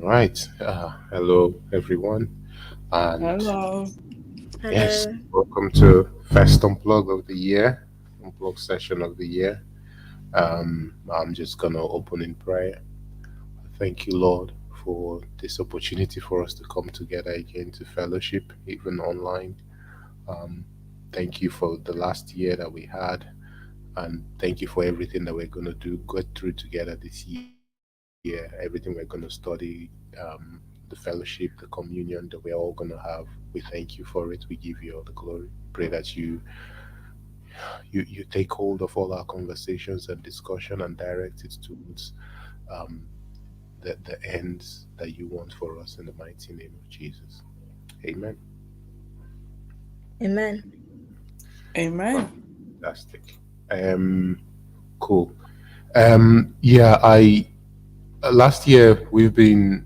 Right. Hello, everyone, and Hello. yes, Hello. welcome to first unplug of the year, unplug session of the year. I'm just gonna open in prayer. Thank you, Lord, for this opportunity for us to come together again to fellowship, even online. Um, Thank you for the last year that we had, and thank you for everything that we're gonna do, go through together this year. Everything we're gonna study, the fellowship, the communion that we're all gonna have. We thank you for it. We give you all the glory. Pray that you take hold of all our conversations and discussion and direct it towards um, the ends that you want for us in the mighty name of Jesus. Amen. Amen. Amen. Fantastic. Um, cool. Yeah, I last year we've been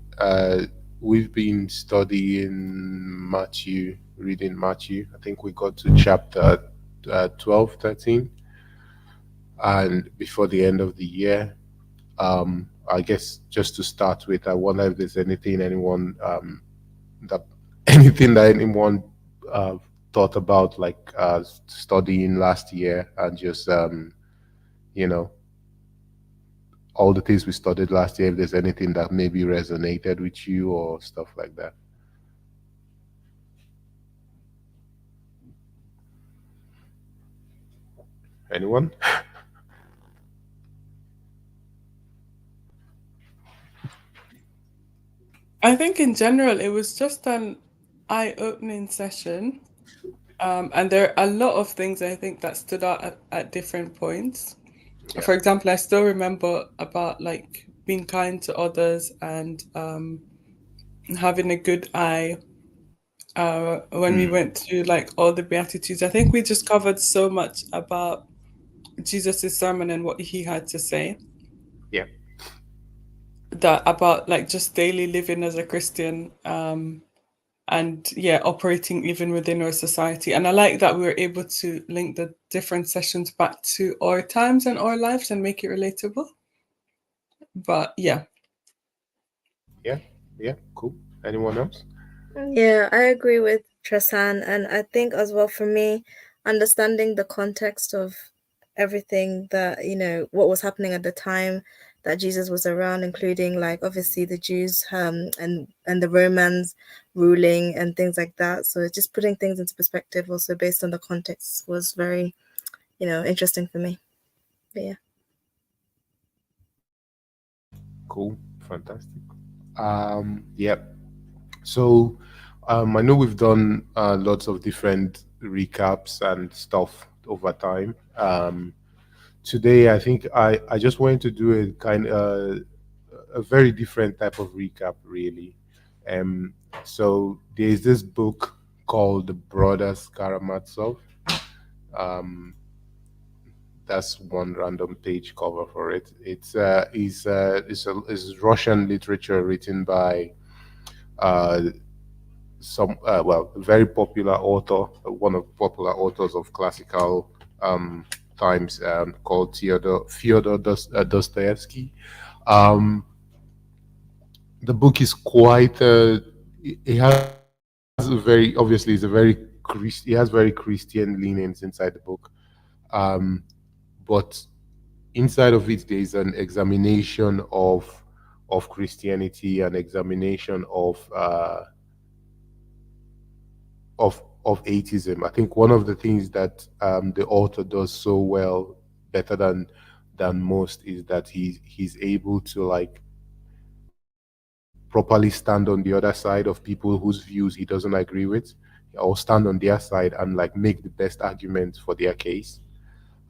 studying Matthew, reading Matthew. I think we got to chapter 12, 13, and before the end of the year. I guess just to start with, I wonder if there's that anything that anyone uh, thought about, like studying last year, and just you know all the things we studied last year. If there's anything that maybe resonated with you or stuff like that. Anyone? I think in general it was just an eye-opening session. And there are a lot of things I think that stood out at different points. Yeah. For example, I still remember about like being kind to others and having a good eye when we Mm, went through like all the Beatitudes. I think we just covered so much about Jesus' sermon and what he had to say, yeah. that about like just daily living as a Christian, and yeah, operating even within our society. And I like that we were able to link the different sessions back to our times and our lives and make it relatable. But yeah. Yeah. Yeah. Cool. Anyone else? Yeah, I agree with Trasan, and I think as well for me, understanding the context of everything that, what was happening at the time that Jesus was around, including like obviously the Jews and the Romans ruling and things like that. So just putting things into perspective also based on the context was very, interesting for me. But yeah. Cool. Fantastic. Yep. So, I know we've done lots of different recaps and stuff over time. Today, I think I just wanted to do a very different type of recap, really. Um, so there's this book called The Brothers Karamazov. Um, that's one random page cover for it. It's Russian literature written by uh, a very popular author, one of popular authors of classical um, times, called Dostoevsky. Um, the book is quite. It has a very obviously it's a very it has very Christian leanings inside the book, um, but inside of it there is an examination of Christianity, an examination of atheism. I think one of the things that the author does so well, better than most, is that he's able to like properly stand on the other side of people whose views he doesn't agree with, or stand on their side and like make the best argument for their case.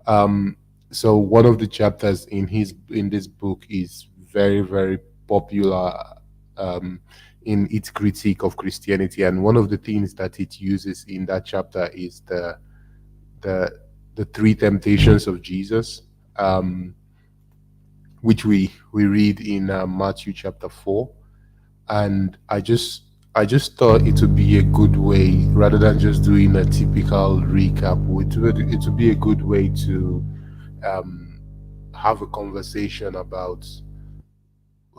Um, so one of the chapters in this book is very popular um, in its critique of Christianity, and one of the things that it uses in that chapter is the the three temptations of Jesus, um, which we read in Matthew chapter 4. And I just thought it would be a good way, rather than just doing a typical recap, it would be a good way to um, have a conversation about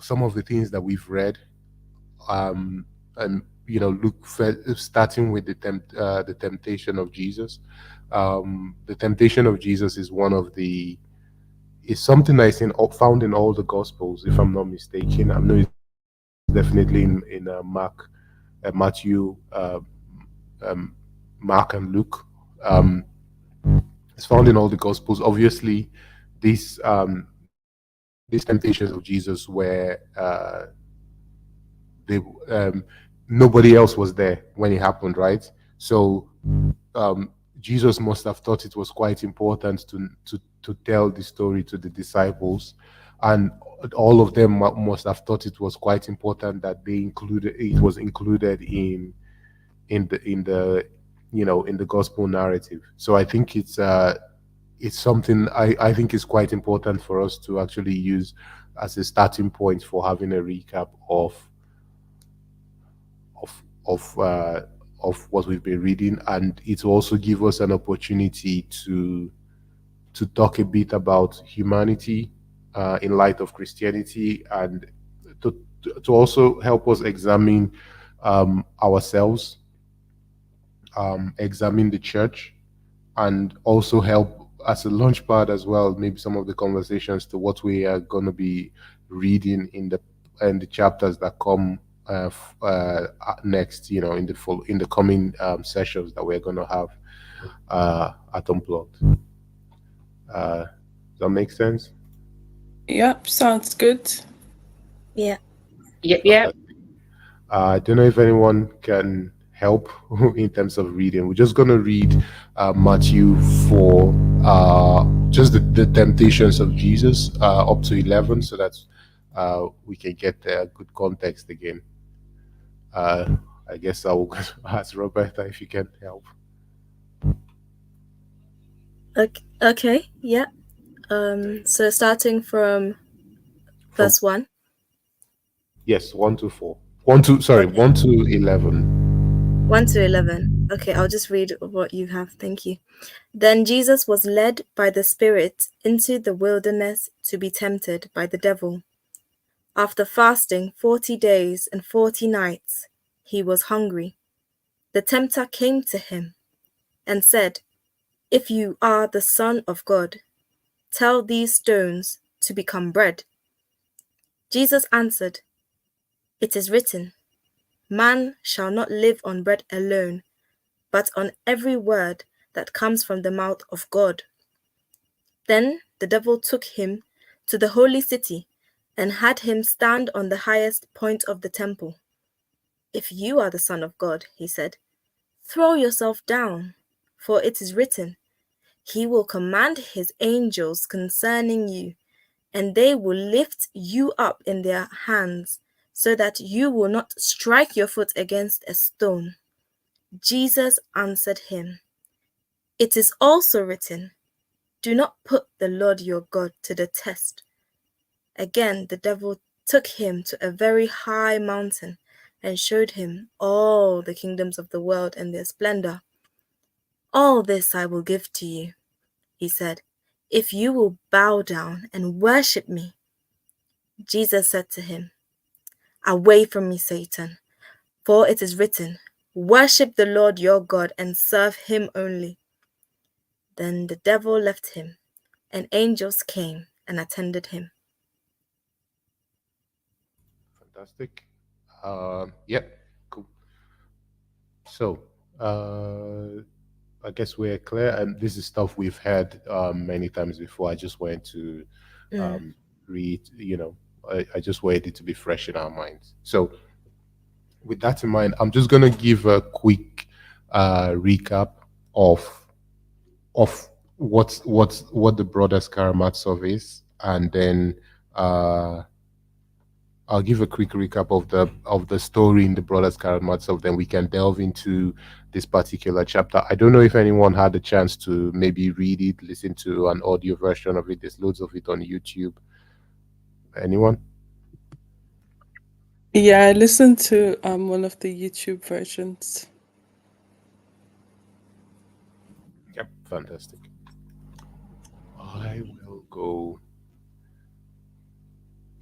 some of the things that we've read and look starting with the temptation of Jesus. The temptation of Jesus is one of the is something that is found in all the Gospels, if I'm not mistaken. I know it's definitely in Matthew, um, Mark, and Luke. Um, it's found in all the Gospels. Obviously, these temptations of Jesus were they nobody else was there when it happened, right? So Jesus must have thought it was quite important to tell the story to the disciples, and all of them must have thought it was quite important that it was included in the in the gospel narrative. So I think it's something I think is quite important for us to actually use as a starting point for having a recap of of uh, of what we've been reading, and it will also give us an opportunity to talk a bit about humanity in light of Christianity, and to also help us examine ourselves, examine the church, and also help as a launch pad as well, maybe some of the conversations to what we are going to be reading in the chapters that come next, in the coming sessions that we're going to have at Unplugged. Does that make sense? Yep, sounds good. Yeah. Yeah. I don't know if anyone can help in terms of reading. We're just going to read Matthew 4, just the temptations of Jesus up to 11, so that we can get a good context again. I guess I will ask Roberta if you can help. Okay. Yeah. So starting from From verse 1. Yes, 1 to 4. 1 to sorry, Okay. 1 to 11. 1 to 11. Okay, I'll just read what you have. Thank you. Then Jesus was led by the Spirit into the wilderness to be tempted by the devil. After fasting 40 days and 40 nights, he was hungry. The tempter came to him and said, "If you are the Son of God, tell these stones to become bread." Jesus answered, "It is written, man shall not live on bread alone, but on every word that comes from the mouth of God." Then the devil took him to the holy city and had him stand on the highest point of the temple. "If you are the Son of God," he said, "throw yourself down, for it is written, he will command his angels concerning you, and they will lift you up in their hands, so that you will not strike your foot against a stone." Jesus answered him, "It is also written, do not put the Lord your God to the test." Again, the devil took him to a very high mountain and showed him all the kingdoms of the world and their splendor. "All this I will give to you," he said, "if you will bow down and worship me." Jesus said to him, "Away from me, Satan, for it is written, worship the Lord your God and serve him only." Then the devil left him, and angels came and attended him. Fantastic. Yeah, cool. So, I guess we're clear, and this is stuff we've heard many times before. I just wanted to read, I just wanted it to be fresh in our minds. So, with that in mind, I'm just going to give a quick recap of what the Brothers Karamazov is, and then I'll give a quick recap of the story in the Brothers Karamazov. Then we can delve into this particular chapter. I don't know if anyone had a chance to maybe read it, listen to an audio version of it. There's loads of it on YouTube. Anyone? Yeah, I listened to one of the YouTube versions. Yep, fantastic. I will go.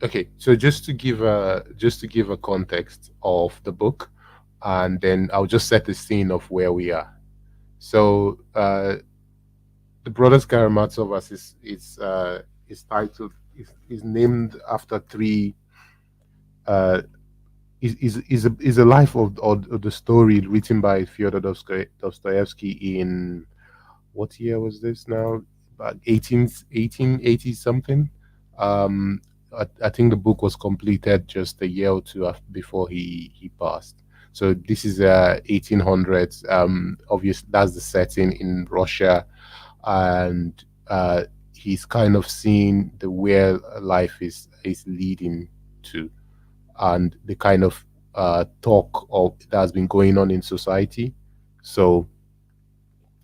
Okay, so just to give a context of the book, and then I'll just set the scene of where we are. So the Brothers Karamazov, as is titled, is named after three. Uh, is a life of the story written by Fyodor Dostoevsky in what year was this now? About 1880 something. Um, I think the book was completed just a year or two before he passed. So this is 1800s. Obviously, that's the setting in Russia, and he's kind of seeing the where life is leading to, and the kind of talk of that has been going on in society. So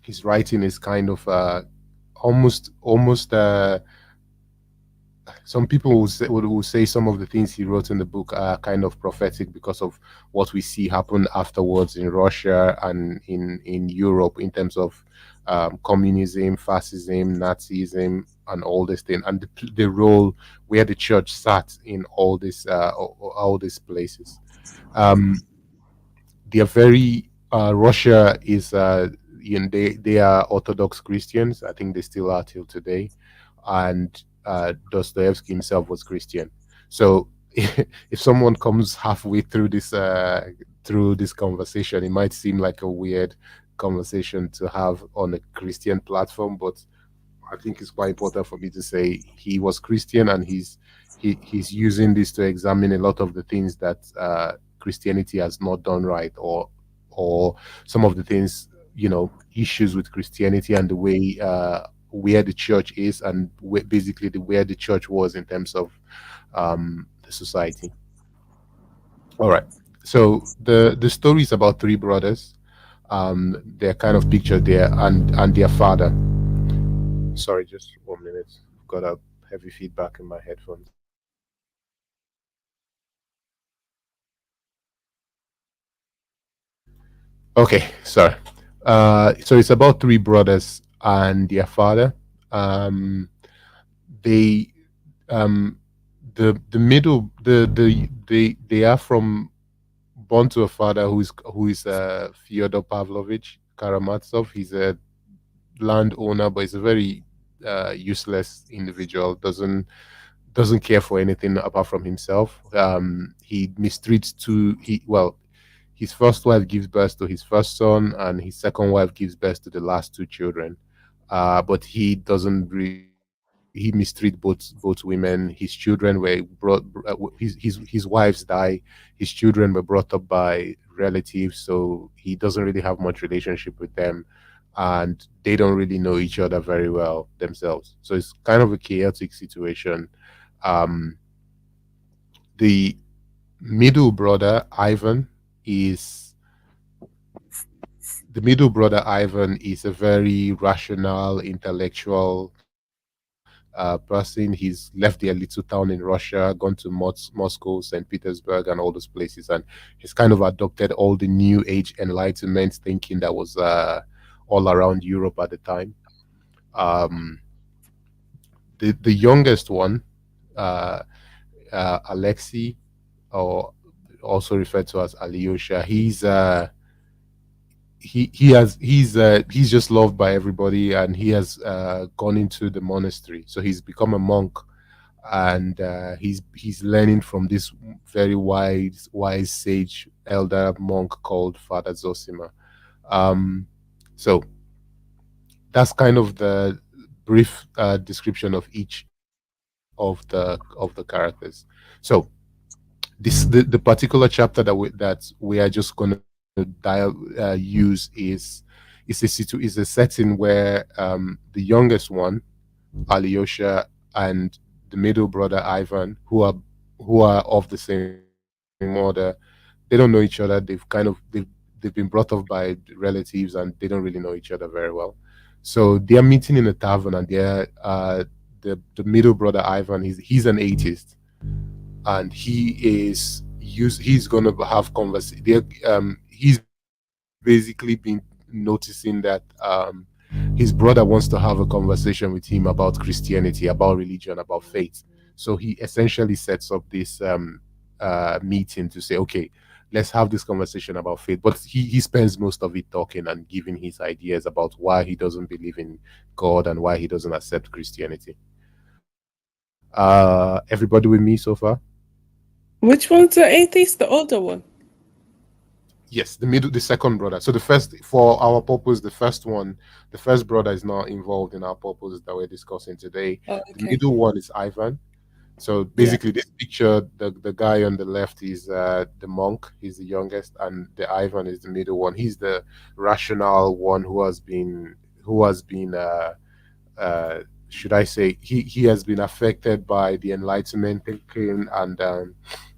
his writing is kind of almost some people will say some of the things he wrote in the book are kind of prophetic because of what we see happen afterwards in Russia and in Europe in terms of communism, fascism, Nazism, and all this thing, and the role where the church sat in all these places. Um, they are very Russia is they are Orthodox Christians. I think they still are till today, and Dostoevsky himself was Christian. So if someone comes halfway through this conversation, it might seem like a weird conversation to have on a Christian platform, but I think it's quite important for me to say he was Christian, and he's using this to examine a lot of the things that Christianity has not done right, or some of the things, issues with Christianity and the way where the church is, and basically where the church was in terms of the society. All right. So the story is about three brothers. They're kind of pictured there, and their father. Sorry, just 1 minute. I've got a heavy feedback in my headphones. Okay, sorry. So it's about three brothers and their father. Um, they, um, the middle, they are from born to a father who is Fyodor Pavlovich Karamazov. He's a landowner, but he's a very useless individual. Doesn't care for anything apart from himself. He mistreats his first wife gives birth to his first son, and his second wife gives birth to the last two children. But he mistreats both women. His children were his wives die. His children were brought up by relatives, so he doesn't really have much relationship with them, and they don't really know each other very well themselves. So it's kind of a chaotic situation. Um, the middle brother Ivan is is a very rational, intellectual person. He's left their little town in Russia, gone to Moscow, St. Petersburg, and all those places, and he's kind of adopted all the new age Enlightenment thinking that was all around Europe at the time. Um, the youngest one, uh, Alexei, or also referred to as Alyosha, he's just loved by everybody, and he has gone into the monastery, so he's become a monk, and he's learning from this very wise sage elder monk called Father Zosima. So that's kind of the brief description of each of the characters. So the particular chapter that we are just going to use is a setting where the youngest one, Alyosha, and the middle brother Ivan, who are of the same order, they don't know each other. They've been brought up by relatives, and they don't really know each other very well. So they are meeting in a tavern, and the middle brother Ivan, he's an atheist, and he's gonna have he's basically been noticing that his brother wants to have a conversation with him about Christianity, about religion, about faith. So he essentially sets up this meeting to say, okay, let's have this conversation about faith. But he spends most of it talking and giving his ideas about why he doesn't believe in God and why he doesn't accept Christianity. Everybody with me so far? Which one's the atheist? The older one? Yes, the second brother. So the first, for our purpose, the first brother is not involved in our purpose that we're discussing today. Oh, The okay. middle one is Ivan. So basically, this picture, the guy on the left is the monk. He's the youngest, and the Ivan is the middle one. He's the rational one who has been should I say, he has been affected by the Enlightenment thinking and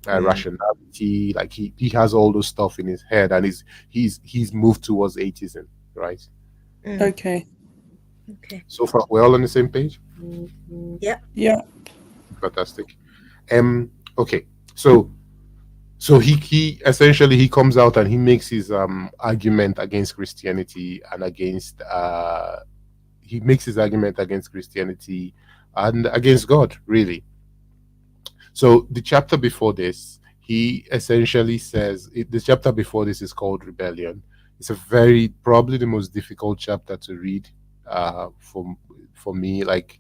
rationality. Like he has all those stuff in his head, and he's moved towards atheism, right? Okay. Okay. So far, we're all on the same page. Yep. Yeah. Fantastic. Okay. So he essentially he comes out and he makes his argument against Christianity and against he makes his argument against Christianity and against God, really. So the chapter before this, he essentially says the chapter before this is called Rebellion. It's a probably the most difficult chapter to read for me. Like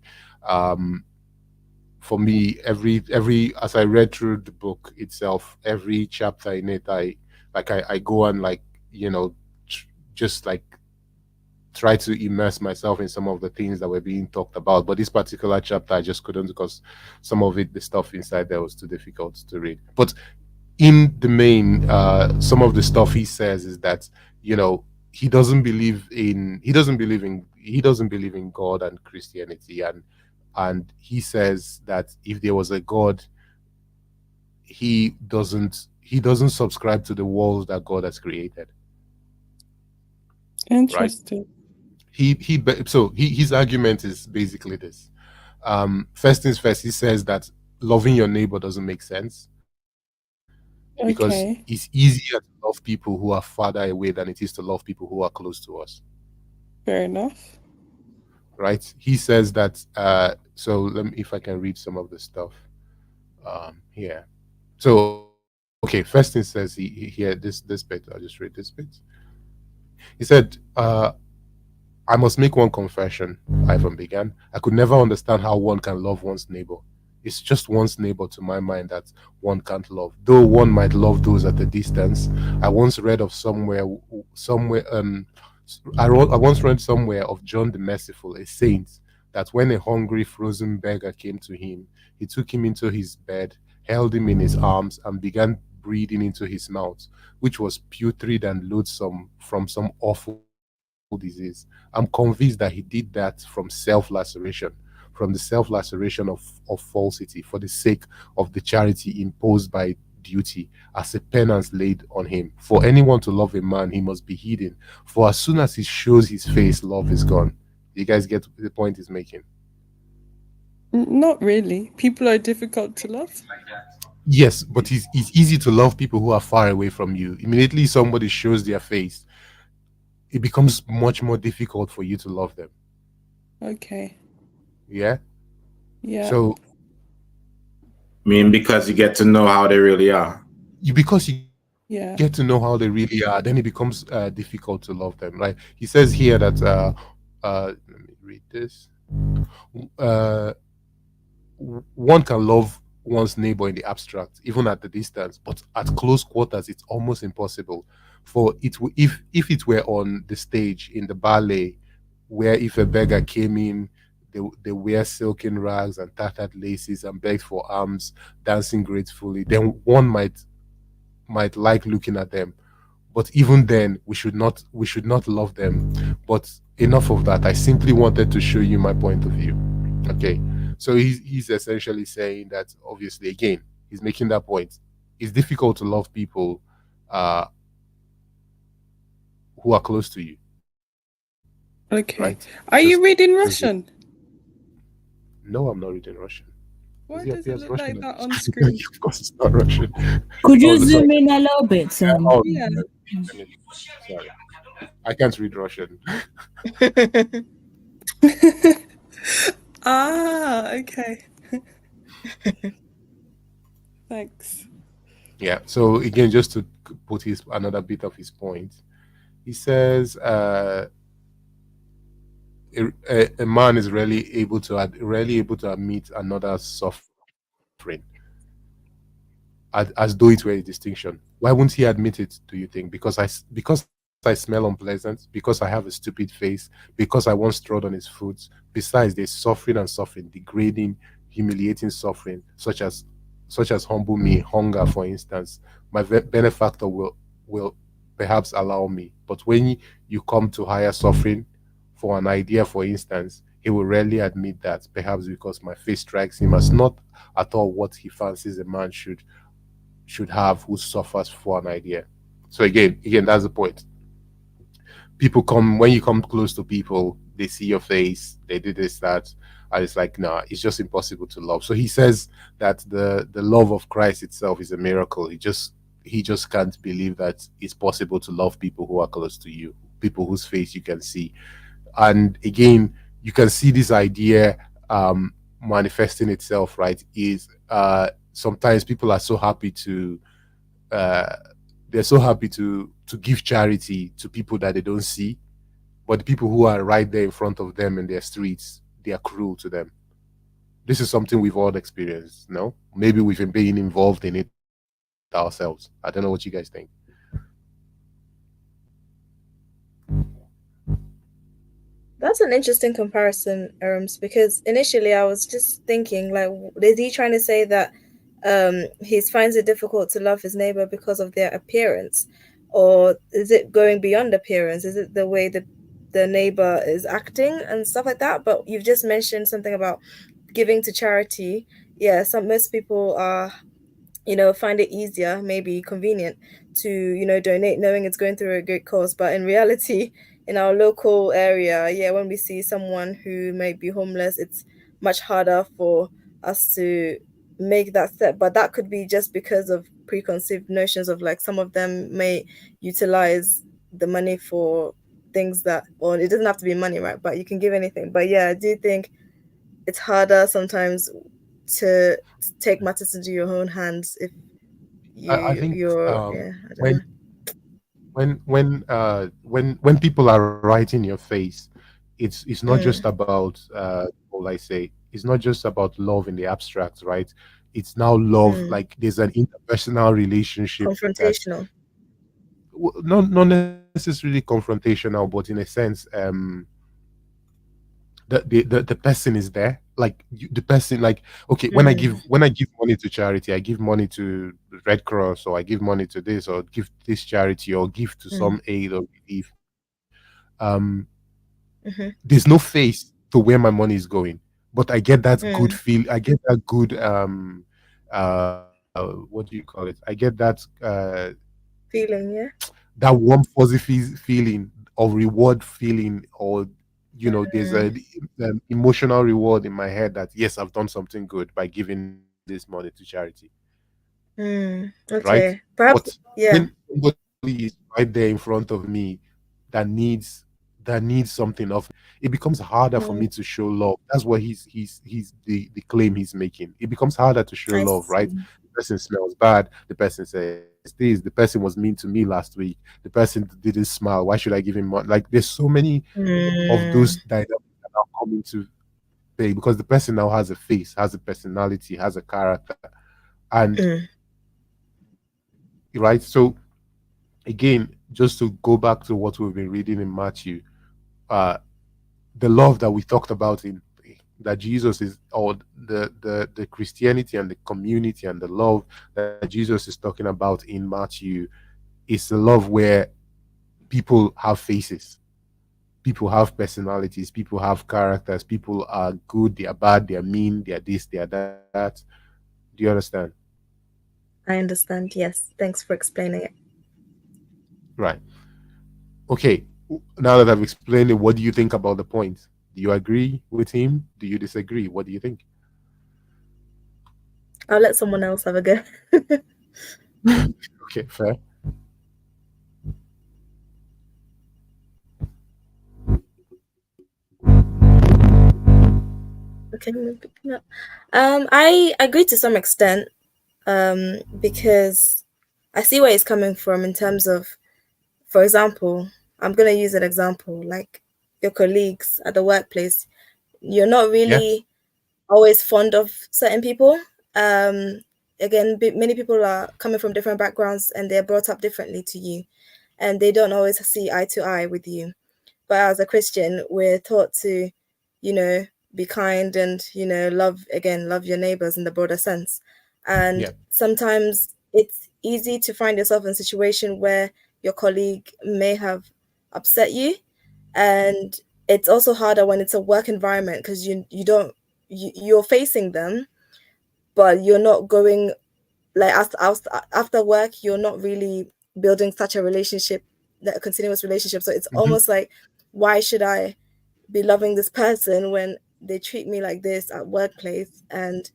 for me, every as I read through the book itself, every chapter in it, I go and just like try to immerse myself in some of the things that were being talked about. But this particular chapter, I just couldn't, because some of it, the stuff inside there was too difficult to read. But in the main, some of the stuff he says is that, he doesn't believe in God and Christianity, and he says that if there was a God, he doesn't subscribe to the worlds that God has created. Interesting. Right? His argument is basically this. First things first, he says that loving your neighbor doesn't make sense because it's easier to love people who are farther away than it is to love people who are close to us. Fair enough. Right? He says that. So let me, if I can read some of the stuff here. So okay, first thing says he here this bit. I'll just read this bit. He said, I must make one confession, Ivan began. I could never understand how one can love one's neighbor. It's just one's neighbor to my mind that one can't love, though one might love those at a distance. I once read of I once read somewhere of John the Merciful, a saint, that when a hungry, frozen beggar came to him, he took him into his bed, held him in his arms, and began breathing into his mouth, which was putrid and loathsome from some awful disease. I'm convinced that he did that from self-laceration, from the self-laceration of falsity, for the sake of the charity imposed by duty, as a penance laid on him. For anyone to love a man, he must be hidden. For as soon as he shows his face, love is gone. You guys get the point he's making? Not really. People are difficult to love. Yes, but it's easy to love people who are far away from you. Immediately somebody shows their face, it becomes much more difficult for you to love them. Okay. Yeah? Yeah. So I mean, because you get to know how they really are. Because you get to know how they really are, then it becomes difficult to love them. Like he says here that let me read this. One can love one's neighbor in the abstract, even at the distance, but at close quarters, it's almost impossible. For it, if it were on the stage in the ballet, where if a beggar came in, they wear silken rags and tattered laces and beg for alms, dancing gracefully, then one might like looking at them. But even then, we should not love them. But enough of that. I simply wanted to show you my point of view. Okay. So he's essentially saying that, obviously, again, he's making that point. It's difficult to love people who are close to you. Okay. Right? Are you reading Russian? No, I'm not reading Russian. Why does it look like that on screen? Of course, it's not Russian. Could you zoom in a little bit, Sam? Yeah. Sorry, I can't read Russian. Okay. Thanks. Yeah. So again, just to put his another bit of his point, he says a man is rarely able to admit another's suffering, as though it were a distinction. Why won't he admit it? Do you think? Because I smell unpleasant, because I have a stupid face, because I once trod on his foot. Besides, there's suffering and suffering, degrading, humiliating suffering, such as humble me, hunger, for instance. My benefactor will perhaps allow me, but when you come to higher suffering for an idea, for instance, he will rarely admit that, perhaps because my face strikes him as not at all what he fancies a man should have who suffers for an idea. So again, that's the point. People come when you come close to people, they see your face, they do this, that, and it's like, nah, it's just impossible to love. So he says that the love of Christ itself is a miracle. He just can't believe that it's possible to love people who are close to you, people whose face you can see. And again, you can see this idea manifesting itself, right? Is sometimes people are so happy to uh, they're so happy to give charity to people that they don't see, but the people who are right there in front of them in their streets, they are cruel to them. This is something we've all experienced. No, maybe we've been involved in it ourselves. I don't know what you guys think. That's an interesting comparison, because initially I was just thinking, like, is he trying to say that he finds it difficult to love his neighbor because of their appearance, or is it going beyond appearance? Is it the way the neighbor is acting and stuff like that? But you've just mentioned something about giving to charity. Yeah, most people are, find it easier, maybe convenient, to donate, knowing it's going through a great cause. But in reality, in our local area, yeah, when we see someone who may be homeless, it's much harder for us to make that step. But that could be just because of preconceived notions of, like, some of them may utilize the money for things that, well, it doesn't have to be money, right? But you can give anything. But yeah, I do think it's harder sometimes to take matters into your own hands if I think yeah, I don't know. when when people are right in your face, it's not just Mm, about what will I say? It's not just about love in the abstract, right? It's now love, mm. like there's an interpersonal relationship that Confrontational. not necessarily confrontational, but in a sense, the person is there, like the person, like, okay, Mm, when I give money to charity, I give money to the Red Cross, or I give money to this, or give this charity, or give to mm, some aid or relief. um mm-hmm, there's no face to where my money is going, but I get that good mm. feel, I get that good what do you call it, I get that Feeling, yeah. that warm fuzzy feeling of reward feeling, or there's Mm, a an emotional reward in my head that yes, I've done something good by giving this money to charity, right? okay. But Perhaps, when yeah. somebody is right there in front of me that needs something of me, it becomes harder for me Mm, to show love. That's what he's the claim he's making. It becomes harder to show I love, right? see. The person smells bad, the person says this, the person was mean to me last week, the person didn't smile, why should I give him money? Like, there's so many of those Mm, dynamics that are coming to play, because the person now has a face, has a personality, has a character. And mm, right, so again, just to go back to what we've been reading in Matthew, uh the love that we talked about in that Jesus is, or the Christianity and the community and the love that Jesus is talking about in Matthew, is the love where people have faces, people have personalities, people have characters, people are good, they are bad, they are mean, they are this, they are that. Do you understand? I understand. Yes. Thanks for explaining it. Right. Okay. Now that I've explained it, what do you think about the point? Do you agree with him? Do you disagree? What do you think? I'll let someone else have a go. Okay, fair. Can you pick me up? I agree to some extent, because I see where he's coming from in terms of, for example, I'm gonna use an example like your colleagues at the workplace. You're not Yeah. really always fond of certain people. Again, many people are coming from different backgrounds and they're brought up differently to you, and they don't always see eye to eye with you. But as a Christian, we're taught to, be kind and, love your neighbors in the broader sense. And Yeah. sometimes it's easy to find yourself in a situation where your colleague may have upset you. And it's also harder when it's a work environment because you're facing them, but you're not going like after work, you're not really building such a relationship, a continuous relationship. So it's almost like, why should I be loving this person when they treat me like this at workplace, and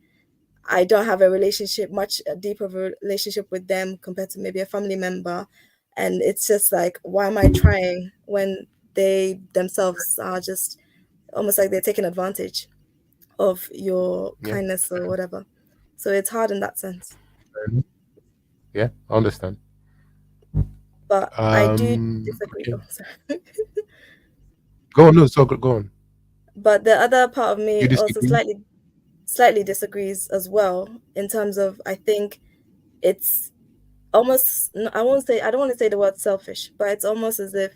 I don't have much deeper of a relationship with them compared to maybe a family member. And it's just like, why am I trying when they themselves are just almost like they're taking advantage of your Yeah. kindness or whatever. So it's hard in that sense. Yeah, I understand. But I do disagree. Okay. Oh, sorry. Go on. No, so go on. But the other part of me You also disagree? slightly disagrees as well, in terms of, I think it's almost, I don't want to say the word selfish, but it's almost as if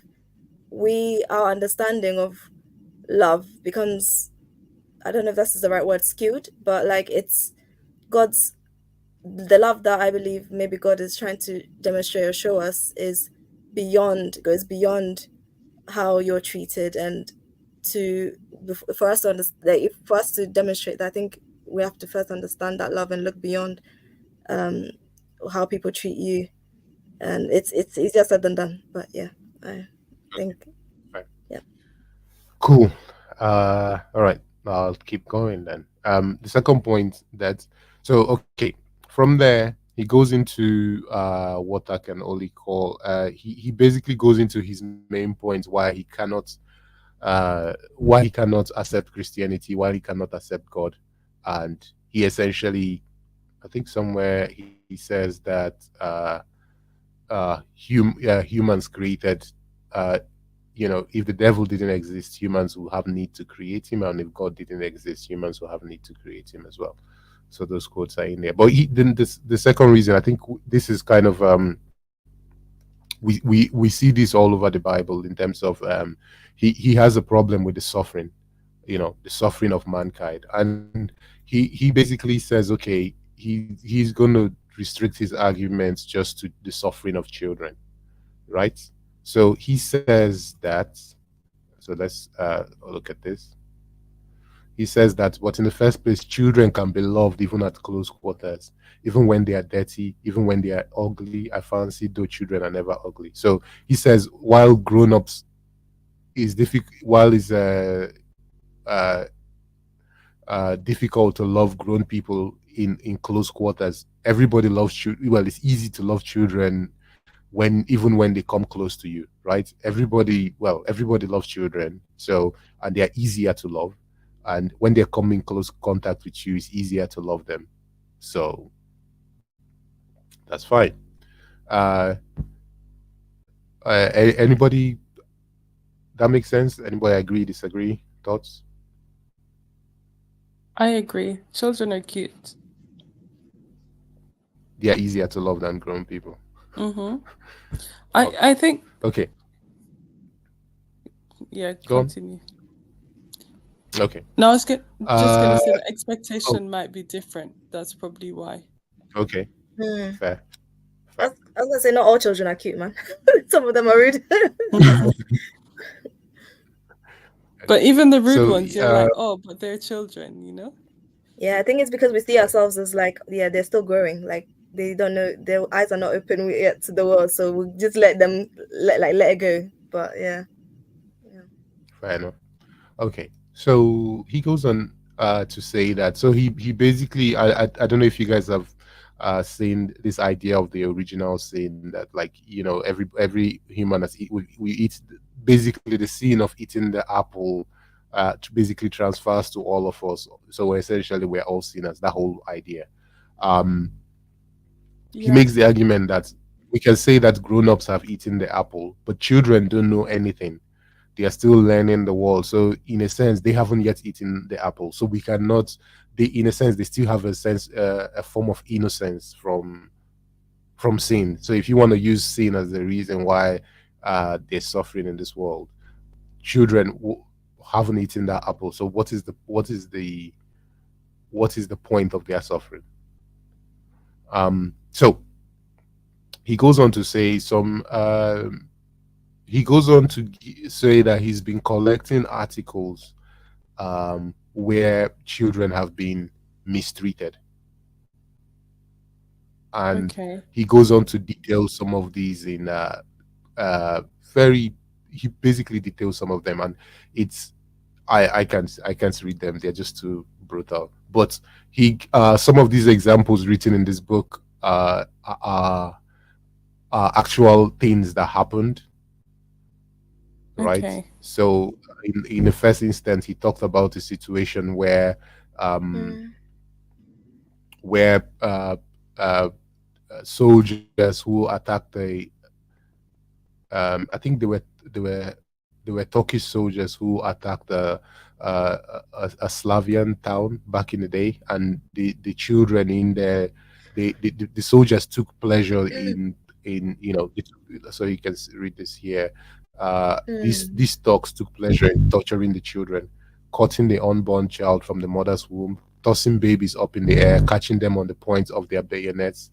our understanding of love becomes, I don't know if this is the right word, skewed, but like it's the love that I believe maybe God is trying to demonstrate or show us goes beyond how you're treated. And for us to understand, like, for us to demonstrate that, I think we have to first understand that love and look beyond how people treat you. And it's easier said than done, but yeah, I think, Fine. yeah. Cool. All right. I'll keep going then. The second point okay, from there he goes into what I can only call he basically goes into his main points why he cannot accept Christianity, why he cannot accept God, and he essentially, I think somewhere he says that humans created if the devil didn't exist, humans will have need to create him, and if God didn't exist, humans will have need to create him as well. So those quotes are in there. But then the second reason, I think this is kind of we see this all over the Bible in terms of he has a problem with the suffering, the suffering of mankind, and he basically says, okay, he's going to restrict his arguments just to the suffering of children, right? So he says that. So let's look at this. He says that, but in the first place, children can be loved even at close quarters, even when they are dirty, even when they are ugly. I fancy though children are never ugly. So he says, while grown-ups is difficult, while it's difficult to love grown people in close quarters, everybody loves children. Well, it's easy to love children even when they come close to you, right? Everybody loves children, so, and they're easier to love, and when they're coming close contact with you, it's easier to love them. So that's fine. Anybody, that makes sense? Anybody agree, disagree, thoughts? I agree. Children are cute. They are easier to love than grown people. I think. Okay. Yeah, Go on. continue. Okay. No, I was just gonna say the expectation might be different. That's probably why. Okay. Fair. I was gonna say not all children are cute, man. Some of them are rude. But even the rude ones, you're like, oh, but they're children, Yeah, I think it's because we see ourselves as like, yeah, they're still growing. Like they don't know, their eyes are not open yet to the world, so we'll just let them let it go. But yeah. Fair enough. Okay, so he goes on to say that. So he basically, I don't know if you guys have seen this idea of the original sin, that, like, every human we eat, basically the sin of eating the apple basically transfers to all of us. So essentially, we're all sinners. That whole idea. Um, he Yeah. makes the argument that we can say that grown-ups have eaten the apple, but children don't know anything. They are still learning the world. So in a sense, they haven't yet eaten the apple. So we cannot. They, in a sense, they still have a form of innocence from sin. So if you want to use sin as the reason why they're suffering in this world, children haven't eaten that apple. So what is the point of their suffering? So he goes on to say say that he's been collecting articles where children have been mistreated, and Okay. he goes on to detail some of these in very. He basically details some of them, and it's I can't read them. They're just too brutal. But he some of these examples written in this book are actual things that happened, right? Okay. So in the first instance, he talked about a situation um, where soldiers who attacked I think they were Turkish soldiers who attacked a Slavian town back in the day, and the children in there, the soldiers took pleasure so you can read this here. These thugs took pleasure in torturing the children, cutting the unborn child from the mother's womb, tossing babies up in the air, catching them on the points of their bayonets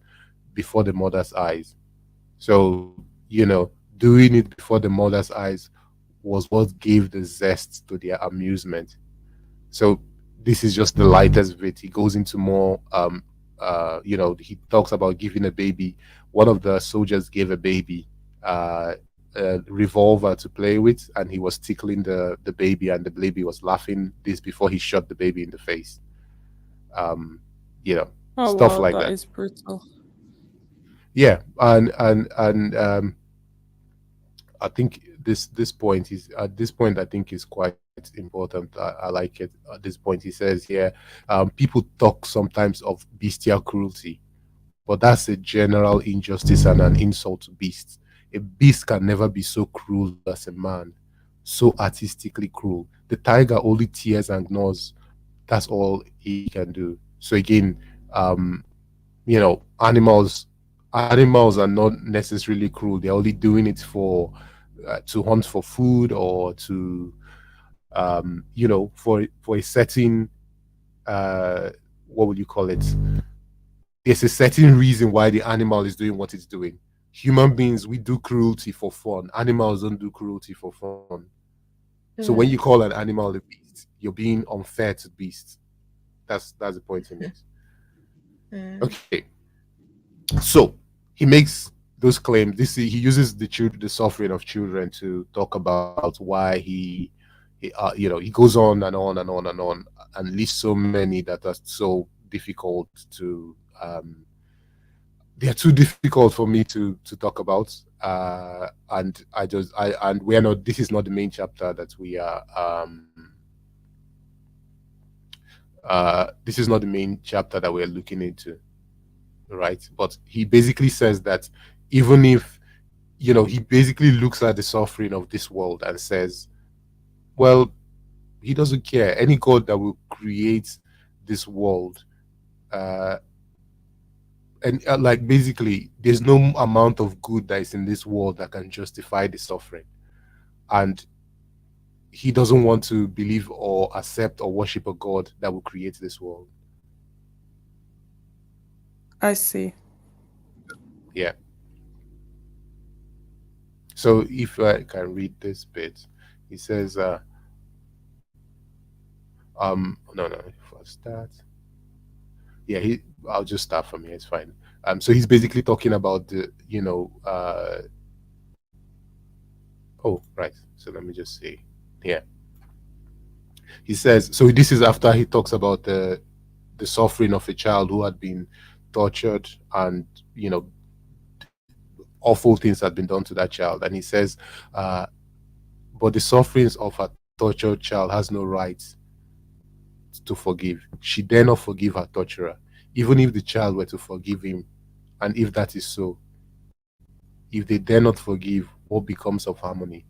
before the mother's eyes. So, doing it before the mother's eyes was what gave the zest to their amusement. So this is just the lightest bit. He goes into more he talks about giving a baby. One of the soldiers gave a baby a revolver to play with, and he was tickling the baby, and the baby was laughing. This before he shot the baby in the face. um Oh Stuff wow, like that that. is brutal. Yeah, and I think this point is at this point I think is quite important. I like it. At this point, he says here, people talk sometimes of bestial cruelty, but that's a general injustice and an insult to beasts. A beast can never be so cruel as a man, so artistically cruel. The tiger only tears and gnaws. That's all he can do. So again, animals are not necessarily cruel. They're only doing it for to hunt for food, or to for a certain what would you call it? There's a certain reason why the animal is doing what it's doing. Human beings, we do cruelty for fun. Animals don't do cruelty for fun. So when you call an animal a beast, you're being unfair to beasts. That's the point he makes. Okay. So he makes those claims. He uses the suffering of children to talk about why he goes on and on and on and on, and lists so many that are so difficult to they are too difficult for me to talk about. And we're not. This is not the main chapter that we are. This is not the main chapter that we're looking into, right? But he basically says that even if he basically looks at the suffering of this world and says, well, he doesn't care. Any god that will create this world, and basically, there's no amount of good that is in this world that can justify the suffering, and he doesn't want to believe or accept or worship a god that will create this world. I see. Yeah. So if I can read this bit, he says, no, first that. Yeah, I'll just start from here. It's fine. So he's basically talking about the, oh, right. So let me just say, yeah. He says, so this is after he talks about the suffering of a child who had been tortured, and awful things had been done to that child, and he says, but the sufferings of a tortured child has no right to forgive. She dare not forgive her torturer, even if the child were to forgive him. And if that is so, if they dare not forgive, what becomes of harmony?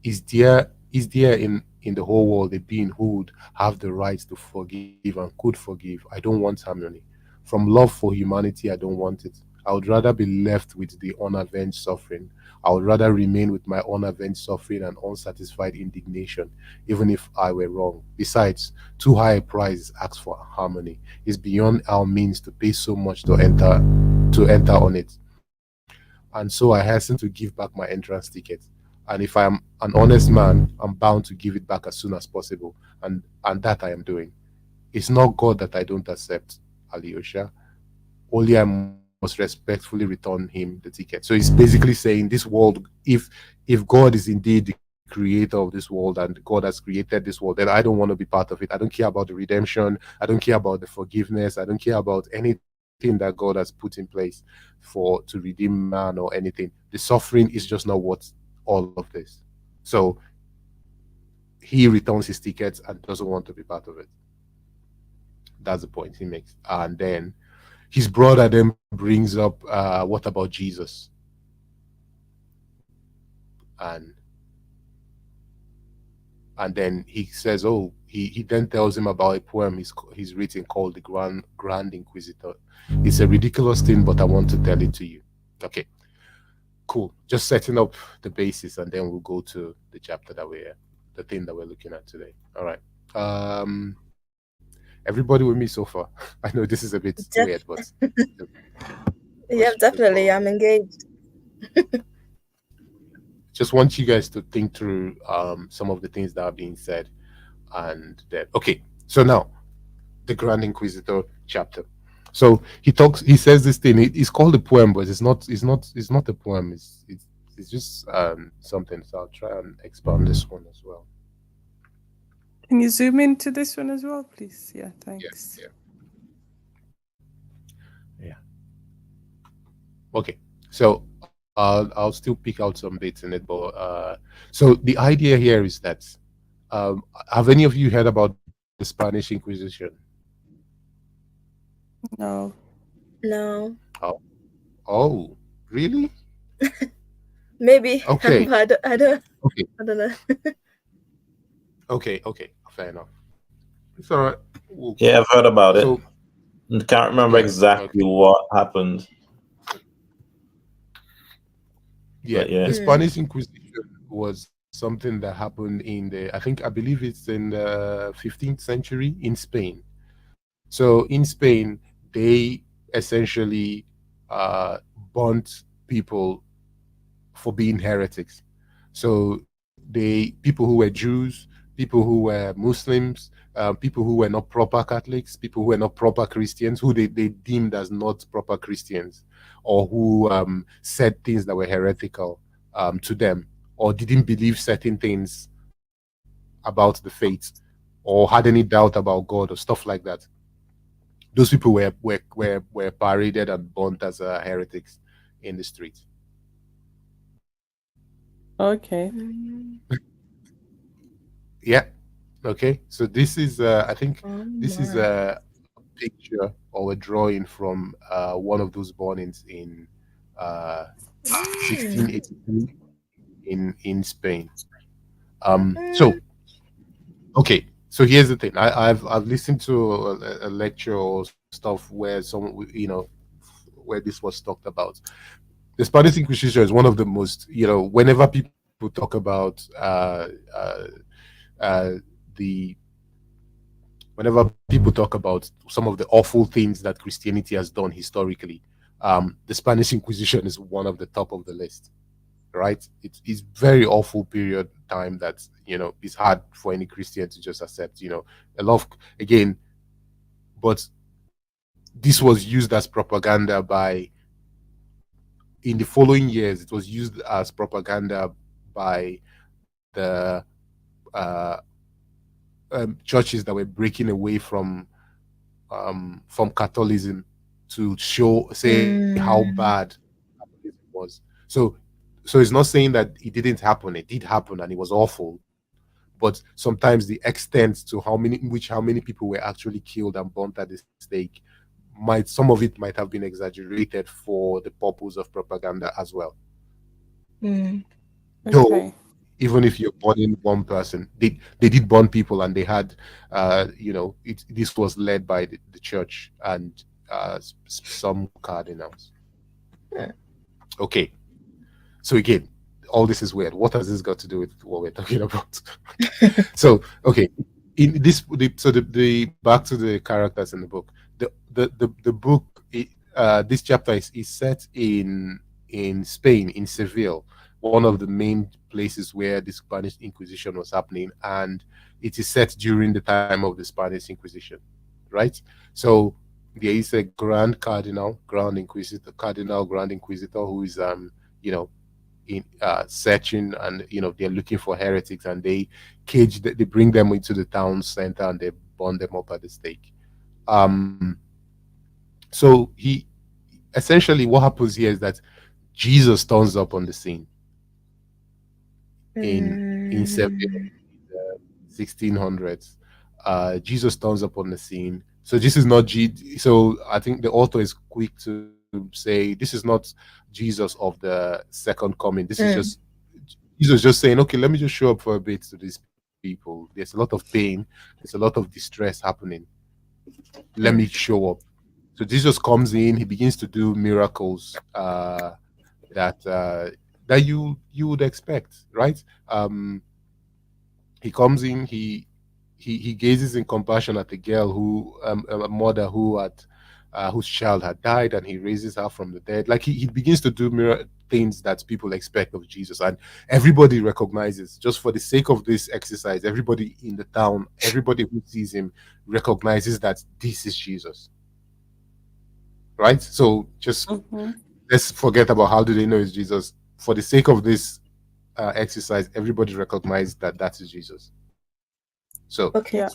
Is there in the whole world a being who would have the right to forgive and could forgive? I don't want harmony. From love for humanity, I don't want it. I would rather be left with the unavenged suffering. I would rather remain with my unavenged suffering and unsatisfied indignation, even if I were wrong. Besides, too high a price asks for harmony. It's beyond our means to pay so much to enter on it. And so I hasten to give back my entrance ticket. And if I am an honest man, I'm bound to give it back as soon as possible. And that I am doing. It's not God that I don't accept, Alyosha. Only I must respectfully return him the ticket. So he's basically saying this world, if God is indeed the creator of this world and God has created this world, then I don't want to be part of it. I don't care about the redemption. I don't care about the forgiveness. I don't care about anything that God has put in place to redeem man or anything. The suffering is just not what all of this. So he returns his tickets and doesn't want to be part of it. That's the point he makes. And then his brother then brings up, what about Jesus? And then he says, oh, he then tells him about a poem he's written called the Grand Inquisitor. It's a ridiculous thing, but I want to tell it to you. Okay, cool. Just setting up the basis, and then we'll go to the chapter the thing that we're looking at today. All right. Everybody with me so far? I know this is a bit weird, but yeah, definitely, I'm engaged. Just want you guys to think through some of the things that are being said, and then okay. So now, the Grand Inquisitor chapter. So he says this thing. It's called a poem, but it's not a poem. It's just something. So I'll try and expand this one as well. Can you zoom into this one as well, please? Yeah, thanks. Yeah. Okay. So I'll still pick out some bits in it, but so the idea here is that have any of you heard about the Spanish Inquisition? No. No. Oh, really? Maybe. Okay. But I don't. Okay. I don't know. Okay. Fair enough. It's all right. Yeah, I've heard about So, it. I can't remember yeah, exactly what happened. Yeah, But yeah. the Spanish Inquisition was something that happened I believe it's in the 15th century in Spain. So in Spain, they essentially burnt people for being heretics. So people who were Jews, people who were Muslims, people who were not proper Catholics, people who were not proper Christians, who they deemed as not proper Christians, or who said things that were heretical to them, or didn't believe certain things about the faith, or had any doubt about God or stuff like that. Those people were paraded and burnt as heretics in the streets. Okay. Yeah. Okay. So this is, I think, this is a picture or a drawing from one of those burnings in 1683 in Spain. So okay. So here's the thing. I've listened to a lecture or stuff where where this was talked about. The Spanish Inquisition is one of the most, whenever people talk about whenever people talk about some of the awful things that Christianity has done historically, the Spanish Inquisition is one of the top of the list, right? It's very awful period time that is hard for any Christian to just accept. A lot of, again, but this was used as propaganda in the following years. It was used as propaganda by the churches that were breaking away from Catholicism to say how bad Catholicism was. So it's not saying that it didn't happen. It did happen, and it was awful. but sometimes the extent to how many people were actually killed and burnt at the stake some of it might have been exaggerated for the purpose of propaganda as well. Mm. Though Okay. even if you're burning one person, they did burn people, and they had this was led by the church and some cardinals. Yeah. Okay, so again, all this is weird. What has this got to do with what we're talking about? So okay, in this the back to the characters in the book. The book, this chapter is set in Spain, in Seville, one of the main places where the Spanish Inquisition was happening, and it is set during the time of the Spanish Inquisition, right? So there is a Grand Inquisitor who is you know in searching, and they're looking for heretics, and they bring them into the town center and they burn them up at the stake. um so he essentially, what happens here is that Jesus turns up on the scene in Mm. 1600s. Jesus turns up on the scene. So this is not so I think the author is quick to say this is not Jesus of the second coming. This is Mm. just Jesus just saying, okay, let me just show up for a bit to these people. There's a lot of pain, there's a lot of distress happening. Let me Mm. show up. So Jesus comes in, he begins to do miracles that you would expect, right? He comes in, he gazes in compassion at a girl a mother whose child had died, and he raises her from the dead. Like he begins to do things that people expect of Jesus, and everybody recognizes. Just for the sake of this exercise, everybody in the town, everybody who sees him recognizes that this is Jesus, right? So just Mm-hmm. let's forget about how do they know it's Jesus. For the sake of this exercise, everybody recognized that that is Jesus. So Okay. Yeah.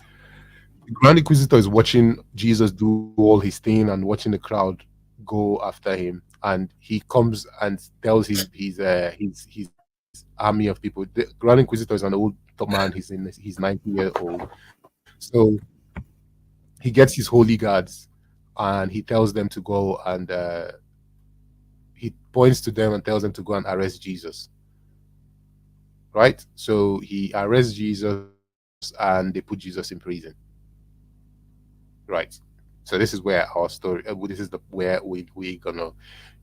the Grand Inquisitor is watching Jesus do all his thing and watching the crowd go after him, and he comes and tells his army of people. The Grand Inquisitor is an old man; he's 90 years old. So he gets his holy guards, and he tells them to go and he points to them and tells them to go and arrest Jesus. Right? So he arrests Jesus and they put Jesus in prison. Right. So this is where our story. This is the where we gonna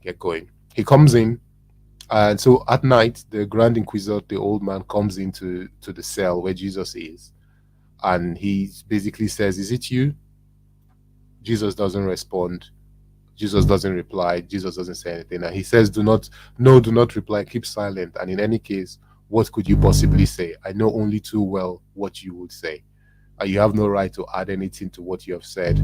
get going. He comes in, and so at night, the Grand Inquisitor, the old man, comes into to the cell where Jesus is, and he basically says, "Is it you?" Jesus doesn't respond. Jesus doesn't reply. Jesus doesn't say anything, and he says, "Do not, no, do not reply. Keep silent. And in any case, what could you possibly say? I know only too well what you would say. You have no right to add anything to what you have said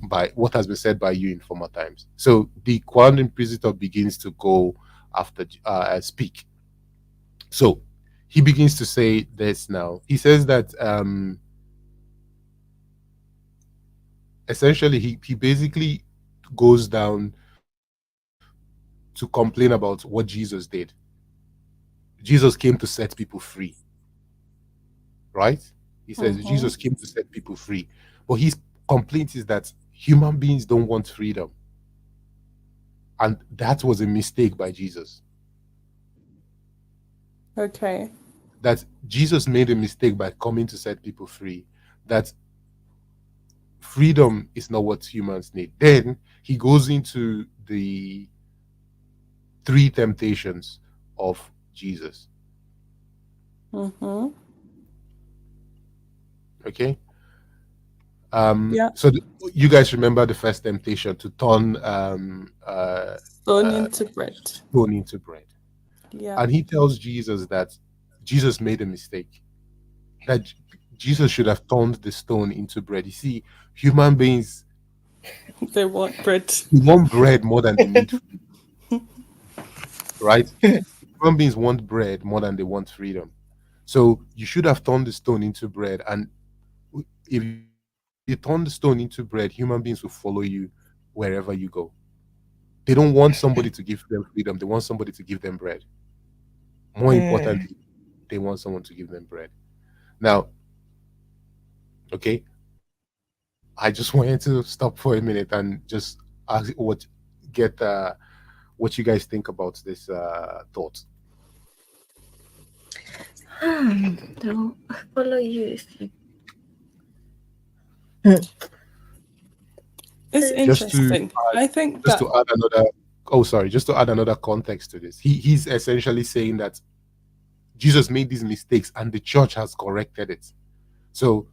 by what has been said by you in former times." So the Grand Inquisitor begins to go after speak. So he begins to say this now. He says that essentially he basically goes down to complain about what Jesus did. Jesus came to set people free, right? He says Mm-hmm. Jesus came to set people free. But his complaint is that human beings don't want freedom. And that was a mistake by Jesus. Okay. That Jesus made a mistake by coming to set people free. That freedom is not what humans need. Then he goes into the three temptations of Jesus. Mm-hmm. Okay. Yeah. So you guys remember the first temptation to turn Stone into bread. stone into bread. Yeah. And he tells Jesus that Jesus made a mistake. That Jesus should have turned the stone into bread. You see, human beings They want bread. want bread more than they need food, right? Human beings want bread more than they want freedom. So you should have turned the stone into bread. And if you turn the stone into bread, human beings will follow you wherever you go. They don't want somebody to give them freedom. They want somebody to give them bread. More Mm. importantly, they want someone to give them bread. Now, okay, I just wanted to stop for a minute and just ask get what you guys think about this thought. They'll follow you if you. It's Just to interesting. I think just that to add another oh sorry, just to add another context to this. He's essentially saying that Jesus made these mistakes and the church has corrected it. So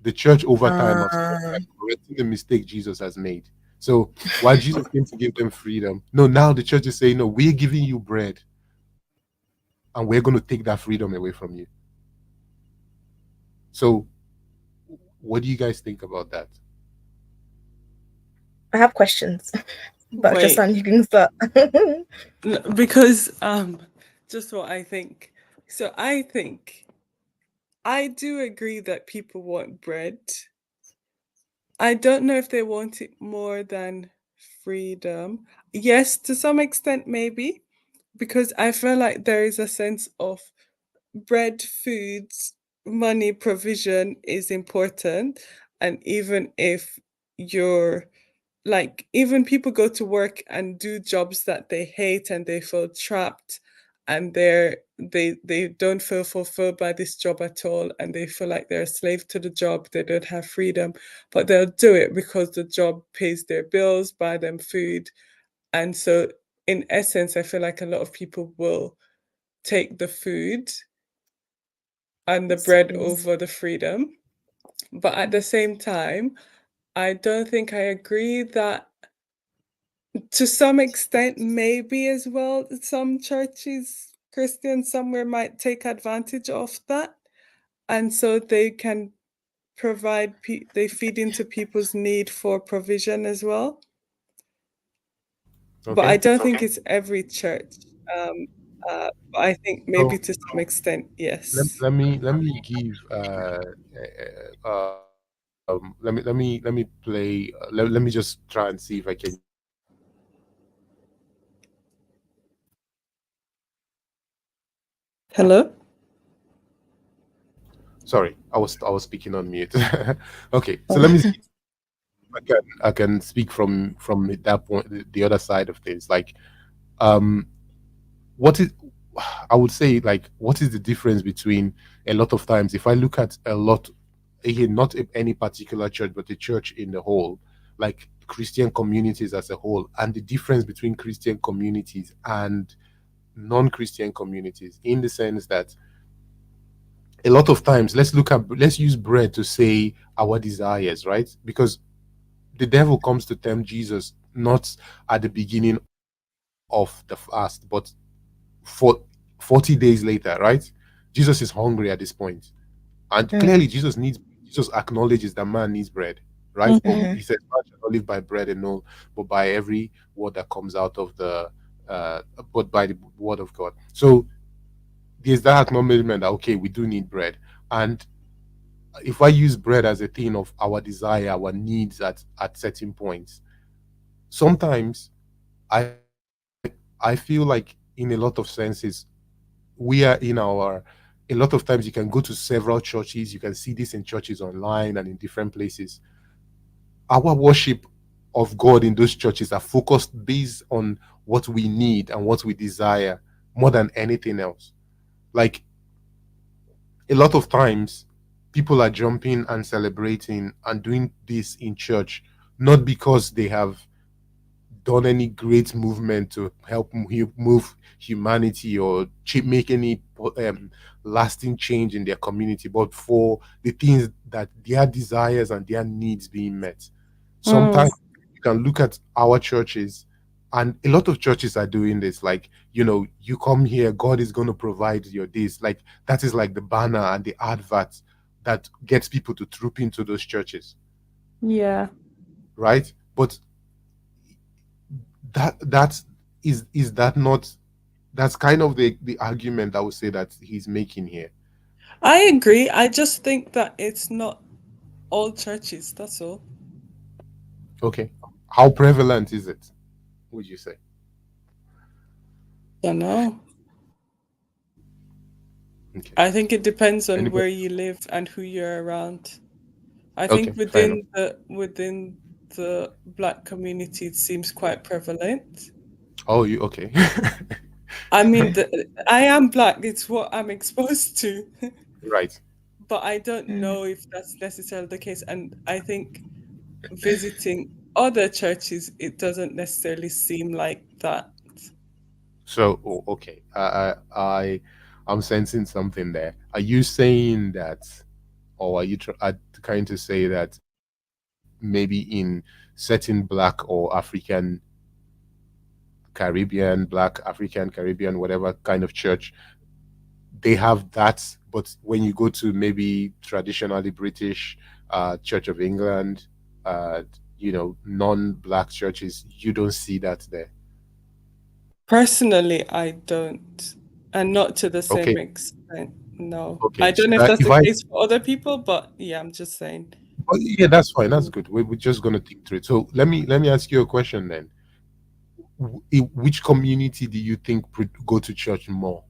the church over time has corrected the mistake Jesus has made. So while Jesus came to give them freedom, no, now the church is saying, no, we're giving you bread and we're going to take that freedom away from you. So what do you guys think about that? I have questions, but just wait, you can start. because just what I think. So I think I do agree that people want bread. I don't know if they want it more than freedom. Yes, to some extent, maybe, because I feel like there is a sense of bread, foods, money provision is important. And even if you're like, even people go to work and do jobs that they hate and they feel trapped and they don't feel fulfilled by this job at all and they feel like they're a slave to the job, they don't have freedom, but they'll do it because the job pays their bills, buy them food. And so in essence, I feel like a lot of people will take the food and the bread over the freedom. But at the same time, I don't think I agree that to some extent, maybe as well, some churches, Christians somewhere might take advantage of that. And so they can provide, they feed into people's need for provision as well. But I Okay. don't think it's every church. But I think maybe So to some extent, yes. let me give let me play let me just try and see if I can use Hello? sorry, I was speaking on mute. Okay, so let me see if I can speak from that point, the other side of things. Like, um, what is I would say, like, what is the difference between a lot of times if I look at a lot, again, not any particular church, but the church in the whole, like Christian communities as a whole, and the difference between Christian communities and non-Christian communities, in the sense that a lot of times let's use bread to say our desires, right? Because the devil comes to tempt Jesus not at the beginning of the fast, but for 40 days later, right? Jesus is hungry at this point. And clearly Jesus acknowledges that man needs bread, right? But he says, man shall not live by bread alone, but by every word that comes out of the uh but by the word of God. So there's that acknowledgement that okay, we do need bread. And if I use bread as a thing of our desire, our needs at certain points, sometimes I feel like in a lot of senses we are in our a lot of times you can go to several churches, you can see this in churches online and in different places. Our worship of God in those churches are focused based on what we need and what we desire more than anything else. Like a lot of times people are jumping and celebrating and doing this in church not because they have done any great movement to help move humanity or make any lasting change in their community, but for the things that their desires and their needs being met. Sometimes you can look at our churches, and a lot of churches are doing this. Like, you come here, God is going to provide your this. Like, that is like the banner and the advert that gets people to troop into those churches, Yeah. right? But that's is that not that's kind of the argument I would say that he's making here. I agree. I just think that it's not all churches, that's all. Okay, how prevalent is it, would you say? Don't know. Okay. I think it depends on Anybody? where you live and who you're around. I Okay, think fair enough. within the Black community, it seems quite prevalent. Oh, you okay? I mean, I am Black. It's what I'm exposed to, Right. but I don't know if that's necessarily the case. And I think visiting other churches, it doesn't necessarily seem like that. So, okay. I'm sensing something there. Are you saying that, or are you trying to say that maybe in certain Black or African, Caribbean, Black, African, Caribbean, whatever kind of church, they have that, but when you go to maybe traditionally British, Church of England, uh, non-Black churches, you don't see that there. Personally, I don't, and not to the Okay, same extent. No, I okay. don't know Should if I, that's if the I, case for other people, but yeah, I'm just saying. oh, yeah, that's fine. That's good. We're just gonna think through it. So let me ask you a question then. Which community do you think go to church more?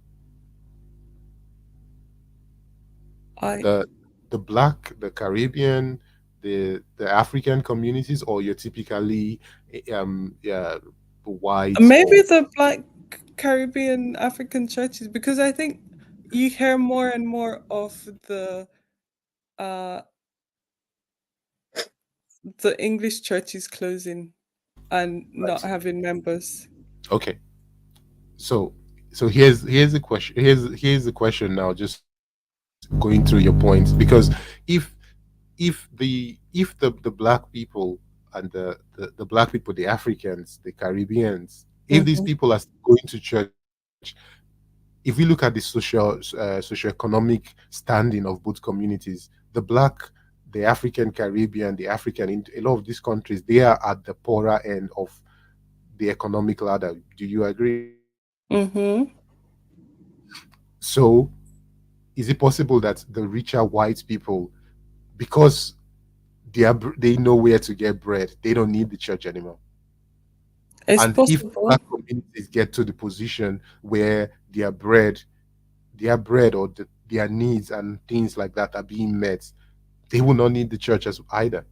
I The Black, the Caribbean, the African communities, or you're typically yeah, white maybe or the Black Caribbean African churches, because I think you hear more and more of uh the English churches closing and not right? having members. Okay. So here's the question. Here's the question now. Just going through your points, because if the Black people and the Black people, the Africans, the Caribbeans, if these Mhm. people are going to church, if we look at the socioeconomic standing of both communities, the Black, the African Caribbean, the African, in a lot of these countries, they are at the poorer end of the economic ladder. Do you agree? Mhm. So is it possible that the richer white people, because they know where to get bread, they don't need the church anymore? It's And if possible. Black communities get to the position where their bread or their needs and things like that are being met, they will not need the church as either.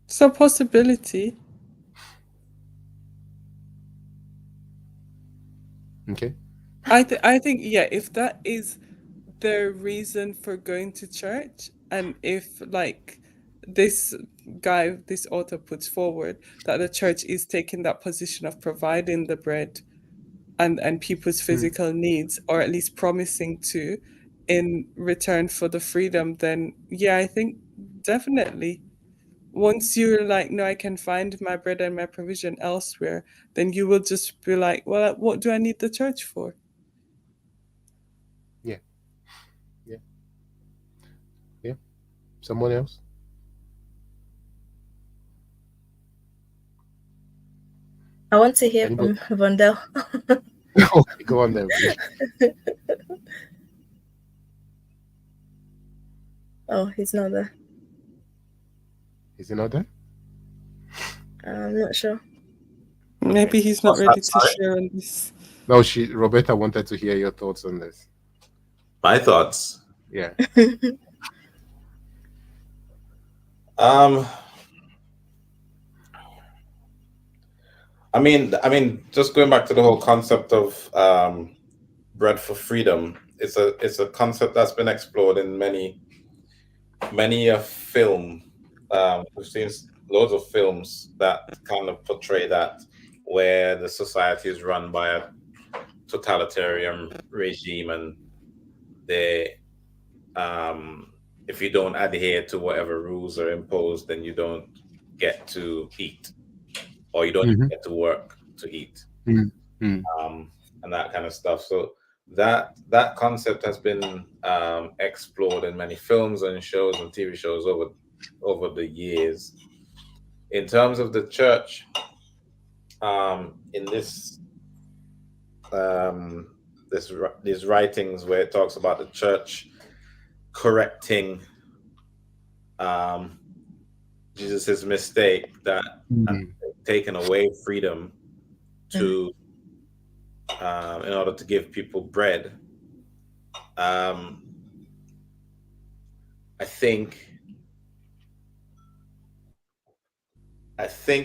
It's a possibility. Okay. I think yeah, if that is their reason for going to church, and if like this this author puts forward that the church is taking that position of providing the bread and people's Mm. physical needs, or at least promising to, in return for the freedom, then yeah, I think definitely. Once you're like, no, I can find my bread and my provision elsewhere, then you will just be like, well, what do I need the church for? Yeah. Yeah. Yeah. Someone else? I want to hear Anybody? from Vondel. Okay, go on then, please. Oh, he's not there. Is it not there? I'm not sure. Maybe he's not What's ready that? to Sorry. share on this. No, Roberta wanted to hear your thoughts on this. My thoughts. Yeah. Um, I mean, just going back to the whole concept of bread for freedom. It's a concept that's been explored in many a film. We've seen loads of films that kind of portray that, where the society is run by a totalitarian regime, and they if you don't adhere to whatever rules are imposed, then you don't get to eat, or you don't even Mm-hmm. get to work to eat, Mm-hmm. and that kind of stuff. So that concept has been explored in many films and shows and TV shows over the years. In terms of the church, in um, these writings where it talks about the church correcting Jesus's mistake, that taken away freedom to in order to give people bread. Um, I think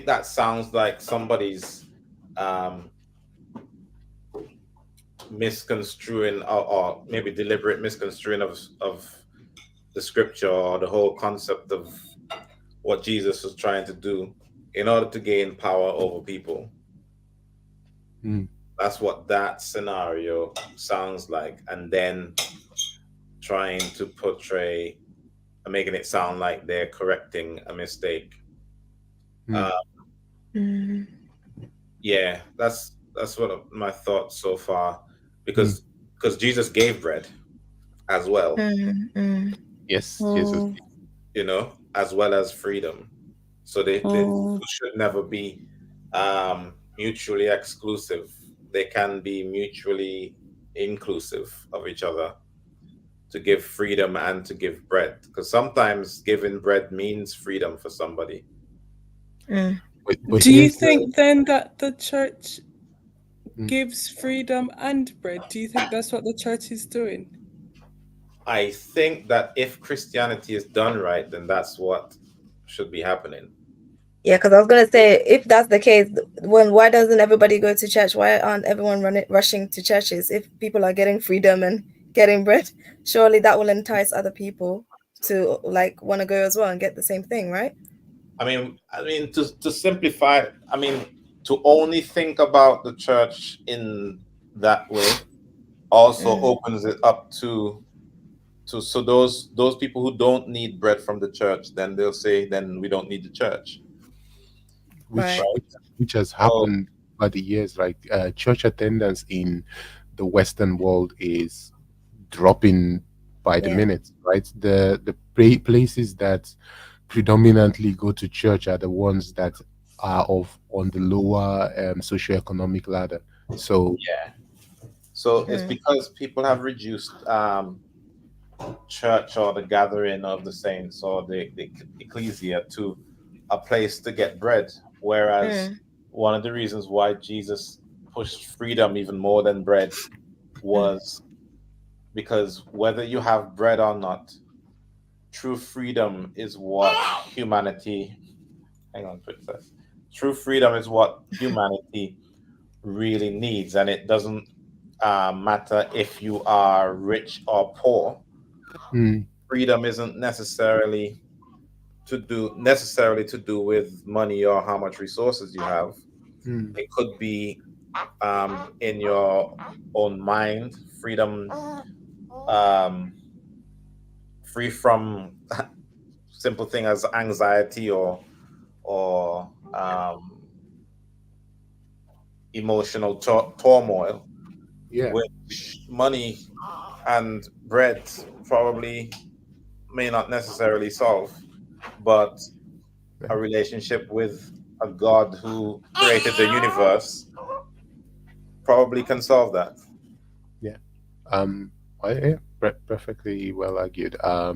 that sounds like somebody's um, misconstruing, or maybe deliberate misconstruing of the scripture, or the whole concept of what Jesus was trying to do in order to gain power over people. Mm. That's what that scenario sounds like. And then trying to portray, making it sound like they're correcting a mistake. Mm. Mm. Yeah, that's what my thoughts so far, Mm. because Jesus gave bread as well, Mm. Mm. Yes, Jesus. Mm, as well as freedom. So they mm. should never be mutually exclusive. They can be mutually inclusive of each other, to give freedom and to give bread. Because sometimes giving bread means freedom for somebody. Mm. But Do you here's the think then that the church mm. gives freedom and bread? Do you think that's what the church is doing? I think that if Christianity is done right, then that's what should be happening. Yeah, because I was gonna say, if that's the case, why doesn't everybody go to church? Why aren't everyone rushing to churches? If people are getting freedom and getting bread, surely that will entice other people to like want to go as well and get the same thing, right? I mean, to simplify, to only think about the church in that way also Mm. opens it up to so those people who don't need bread from the church, then they'll say, then we don't need the church, which Right. right? which has So happened over the years. Like church attendance in the Western world is dropping by the Yeah. minute, right? The places that predominantly go to church are the ones that are of on the lower socioeconomic ladder. So yeah, so it's Mm. because people have reduced church, or the gathering of the saints, or the ecclesia, to a place to get bread. Whereas Mm. one of the reasons why Jesus pushed freedom even more than bread Mm. was because whether you have bread or not, true freedom is what humanity, hang on, princess. True freedom is what humanity really needs, and it doesn't matter if you are rich or poor. mm, Freedom isn't necessarily to do with money or how much resources you have. mm, It could be in your own mind, freedom, um, free from simple thing as anxiety, or emotional turmoil, yeah. which money and bread probably may not necessarily solve, but a relationship with a God who created the universe probably can solve that. Yeah. Yeah, perfectly well argued. I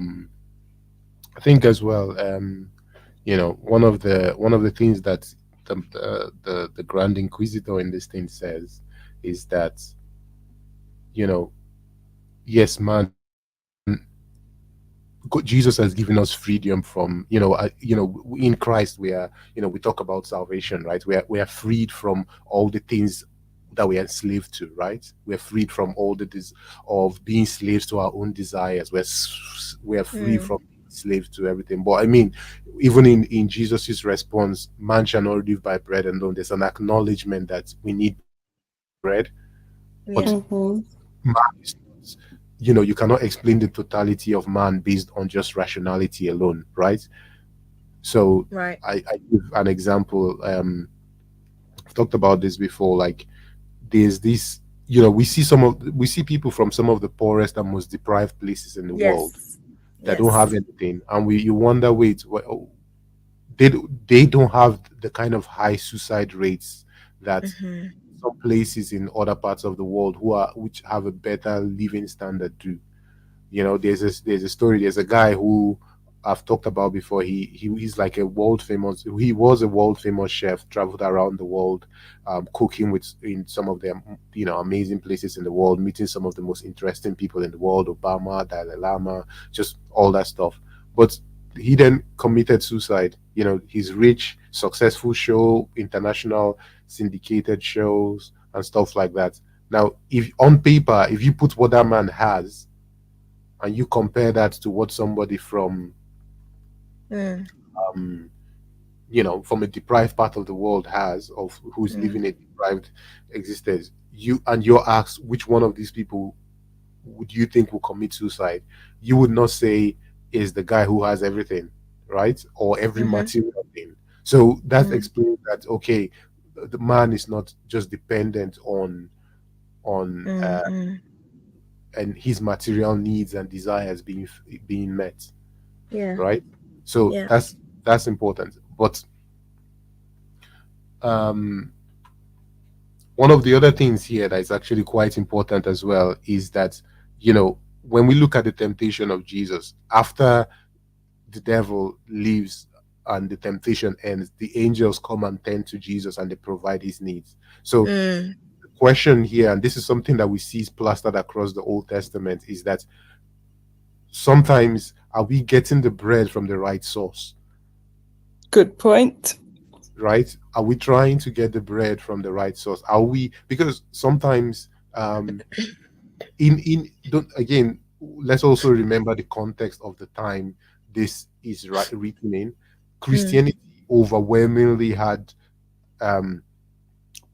think as well, one of the things that the Grand Inquisitor in this thing says is that, you know, yes, man, Jesus has given us freedom from, in Christ we talk about salvation, right? We are freed from all the things that we are enslaved to, right? We're freed from all the of being slaves to our own desires. We are free Mm. from being slaves to everything. But I mean, even in Jesus's response, man shall not live by bread alone. There's an acknowledgement that we need bread, but Yeah. Mm-hmm. man is not, you cannot explain the totality of man based on just rationality alone, right? So Right. I give an example. I've talked about this before. Like there's this, we see people from some of the poorest and most deprived places in the world Yes. that don't have Yes. anything, and you wonder, wait, they don't have the kind of high suicide rates that Mm-hmm. some places in other parts of the world which have a better living standard do. There's a story. There's a guy who I've talked about before. He's like a world famous. He was a world famous chef, traveled around the world, cooking in some of the amazing places in the world, meeting some of the most interesting people in the world, Obama, Dalai Lama, just all that stuff. But he then committed suicide. He's rich, successful show, international syndicated shows and stuff like that. Now, if on paper, if you put what that man has and you compare that to what somebody from from a deprived part of the world has, of who's living a deprived existence, you're asked which one of these people would you think will commit suicide, you would not say is the guy who has everything, right? Or every material thing. So that explains that, okay, the man is not just dependent on and his material needs and desires being met. Yeah. Right. So Yeah. that's important. But one of the other things here that is actually quite important as well is that, when we look at the temptation of Jesus, after the devil leaves and the temptation ends, the angels come and tend to Jesus and they provide his needs. So the question here, and this is something that we see plastered across the Old Testament, is that sometimes are we getting the bread from the right source? Good point. Right? Are we trying to get the bread from the right source? Are we, because sometimes again, let's also remember the context of the time this is written in. Christianity overwhelmingly had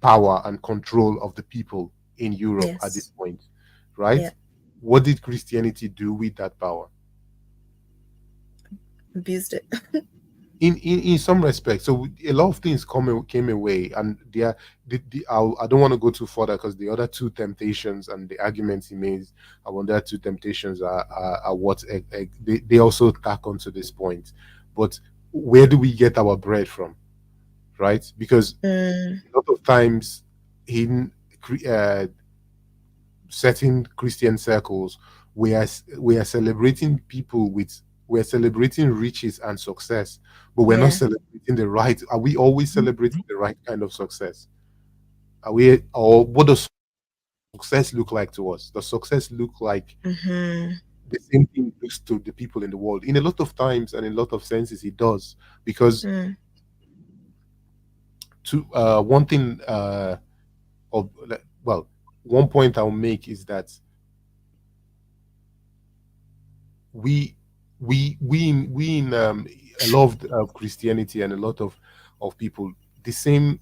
power and control of the people in Europe at this point, right? Yeah. What did Christianity do with that power? Abused it. In some respects. So a lot of things came away, and I don't want to go too further because the other two temptations and the arguments he made about the other two temptations are what they also tack onto this point. But where do we get our bread from, right? Because a lot of times in certain Christian circles, we are celebrating people we're celebrating riches and success, but we're not celebrating the right. Are we always celebrating the right kind of success? Or what does success look like to us? Does success look like the same thing looks to the people in the world? In a lot of times and in a lot of senses, it does. Because one thing, one point I'll make is that we in a lot of Christianity and a lot of people, the same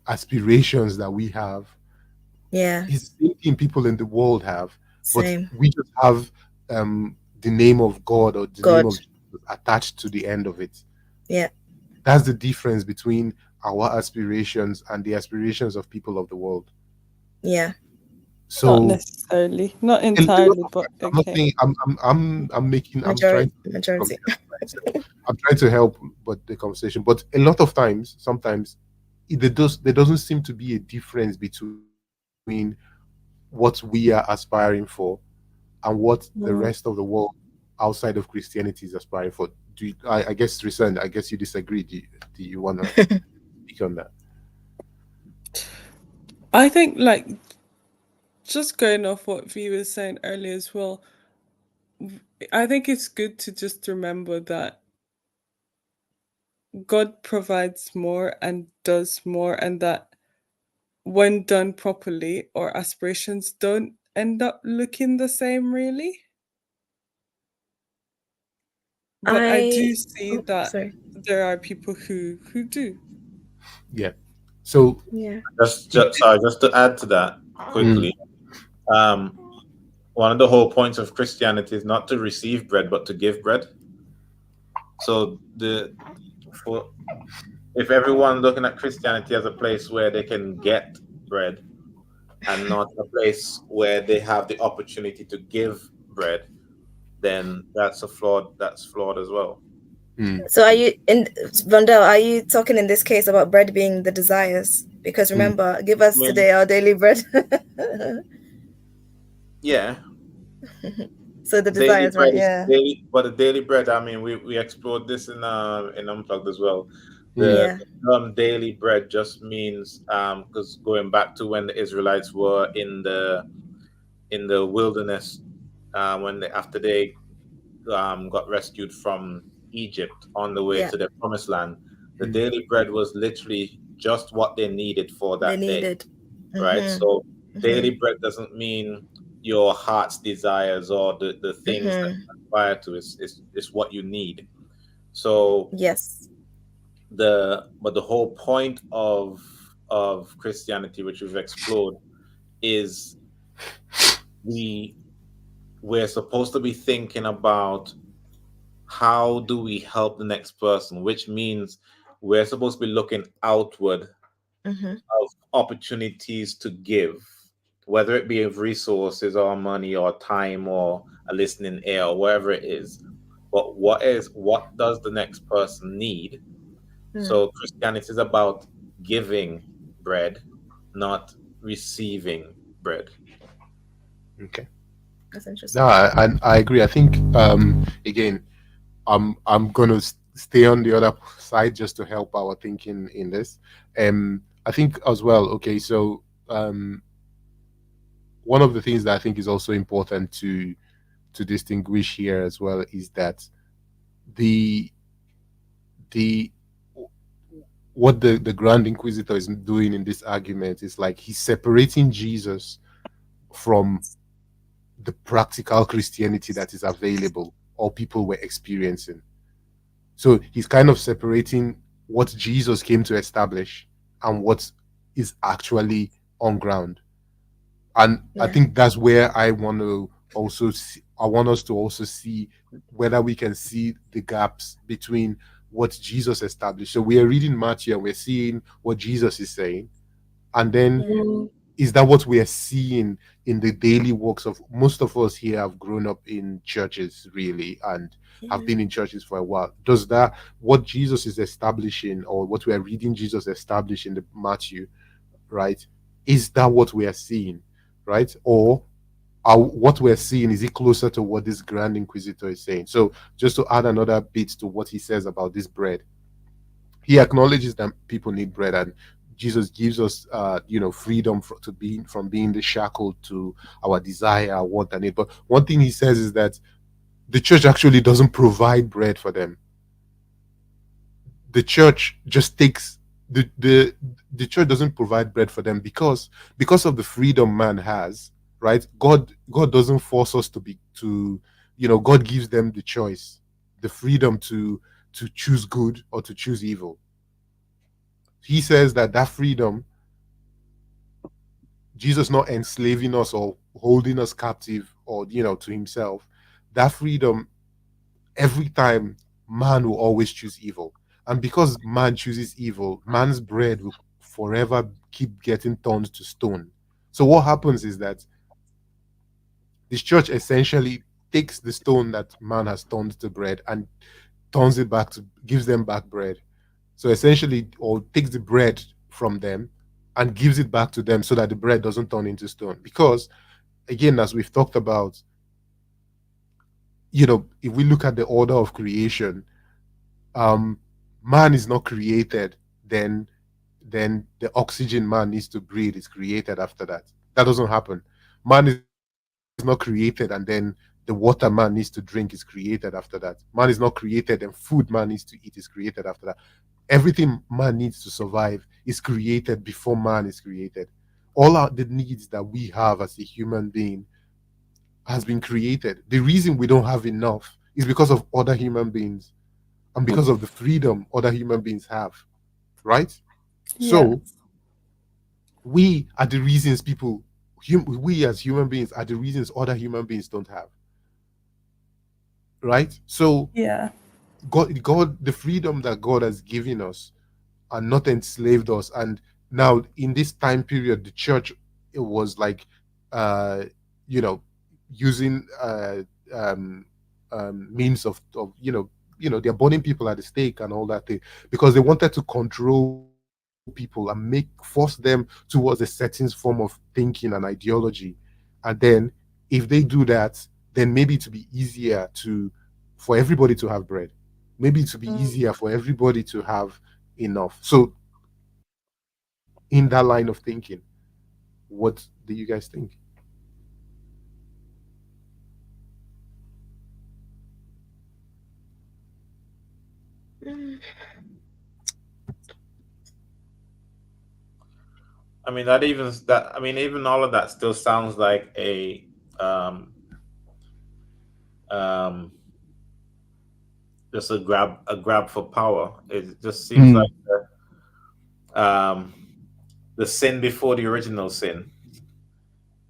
aspirations that we have is the same thing people in the world have. Same. But we just have the name of God or the name of Jesus attached to the end of it. Yeah. That's the difference between our aspirations and the aspirations of people of the world. Yeah. So not necessarily, not entirely, but I'm not saying majority. I'm trying to help but the conversation. But a lot of times, sometimes there doesn't seem to be a difference between what we are aspiring for and what the rest of the world outside of Christianity is aspiring for. I guess, Risan, I guess you disagree. Do you want to speak on that? I think, like, just going off what V was saying earlier as well, I think it's good to just remember that God provides more and does more, and that when done properly, our aspirations don't end up looking the same, really. But I do see that there are people who do. Yeah. So just to add to that quickly, one of the whole points of Christianity is not to receive bread but to give bread. So if everyone looking at Christianity as a place where they can get bread and not a place where they have the opportunity to give bread, then that's flawed as well. So are you Vondel, are you talking in this case about bread being the desires? Because remember, give us today our daily bread. Yeah. So the Daily desires, bread right? is Yeah. daily, but the daily bread. I mean, we explored this in Unplugged as well. Mm. Yeah. The term daily bread just means because going back to when the Israelites were in the wilderness, when they, after they got rescued from Egypt on the way Yeah. to the promised land, the Mm. daily bread was literally just what they needed for They that day, needed. right? Mhm. So daily Mhm. bread doesn't mean your heart's desires or the things that Mhm. you aspire to. It's what you need. So Yes. the whole point of Christianity, which we've explored, is we we're supposed to be thinking about how do we help the next person, which means we're supposed to be looking outward Mhm. of opportunities to give, whether it be of resources or money or time or a listening ear or whatever it is. But what does the next person need? Mm. So Christianity is about giving bread, not receiving bread. Okay. That's No, interesting. I agree. I think again, I'm gonna stay on the other side just to help our thinking in this. I think as well. Okay, so one of the things that I think is also important to distinguish here as well is that the the what the Grand Inquisitor is doing in this argument is like he's separating Jesus from the practical Christianity that is available or people were experiencing. So he's kind of separating what Jesus came to establish and what is actually on ground. And I Yeah. think that's where I want to also see, I want us to also see whether we can see the gaps between what Jesus established. So we are reading Matthew and we're seeing what Jesus is saying, and then Yeah. is that what we are seeing in the daily works of most of us here have grown up in churches really and have Yeah. been in churches for a while. Does that what Jesus is establishing or what we are reading Jesus establish in the Matthew, right? Is that what we are seeing, right? Or are what we're seeing is it closer to what this Grand Inquisitor is saying? So just to add another bit to what he says about this bread, he acknowledges that people need bread, and Jesus gives us freedom to be from being the shackled to our desire, our want and need. But one thing he says is that the church actually doesn't provide bread for them. The church just takes the church doesn't provide bread for them because of the freedom man has, right? God doesn't force us to be to God gives them the choice, the freedom to choose good or to choose evil. He says that that freedom, Jesus not enslaving us or holding us captive or to himself, that freedom, every time man will always choose evil. And because man chooses evil, man's bread will forever keep getting turned to stone. So what happens is that this church essentially takes the stone that man has turned to bread and turns it back to gives them back bread. So essentially, or takes the bread from them and gives it back to them so that the bread doesn't turn into stone. Because again, as we've talked about, if we look at the order of creation, um, man is not created, then the oxygen man needs to breathe is created after that. That doesn't happen. Man is not created and then the water man needs to drink is created after that. Man is not created and food man needs to eat is created after that. Everything man needs to survive is created before man is created. The needs that we have as a human being has been created. The reason we don't have enough is because of other human beings and because of the freedom other human beings have, right? Yeah. So we are the reasons we as human beings are the reasons other human beings don't have, right? So Yeah. God, the freedom that God has given us and not enslaved us. And now in this time period, the church, it was like, uh, you know, using um, means of they're burning people at the stake and all that thing because they wanted to control people and force them towards a certain form of thinking and ideology. And then if they do that, then maybe to be easier for everybody to have bread, maybe to be easier for everybody to have enough. So in that line of thinking, what do you guys think? I mean, even all of that still sounds like um, um, just a grab for power. It just seems like um, the sin before the original sin.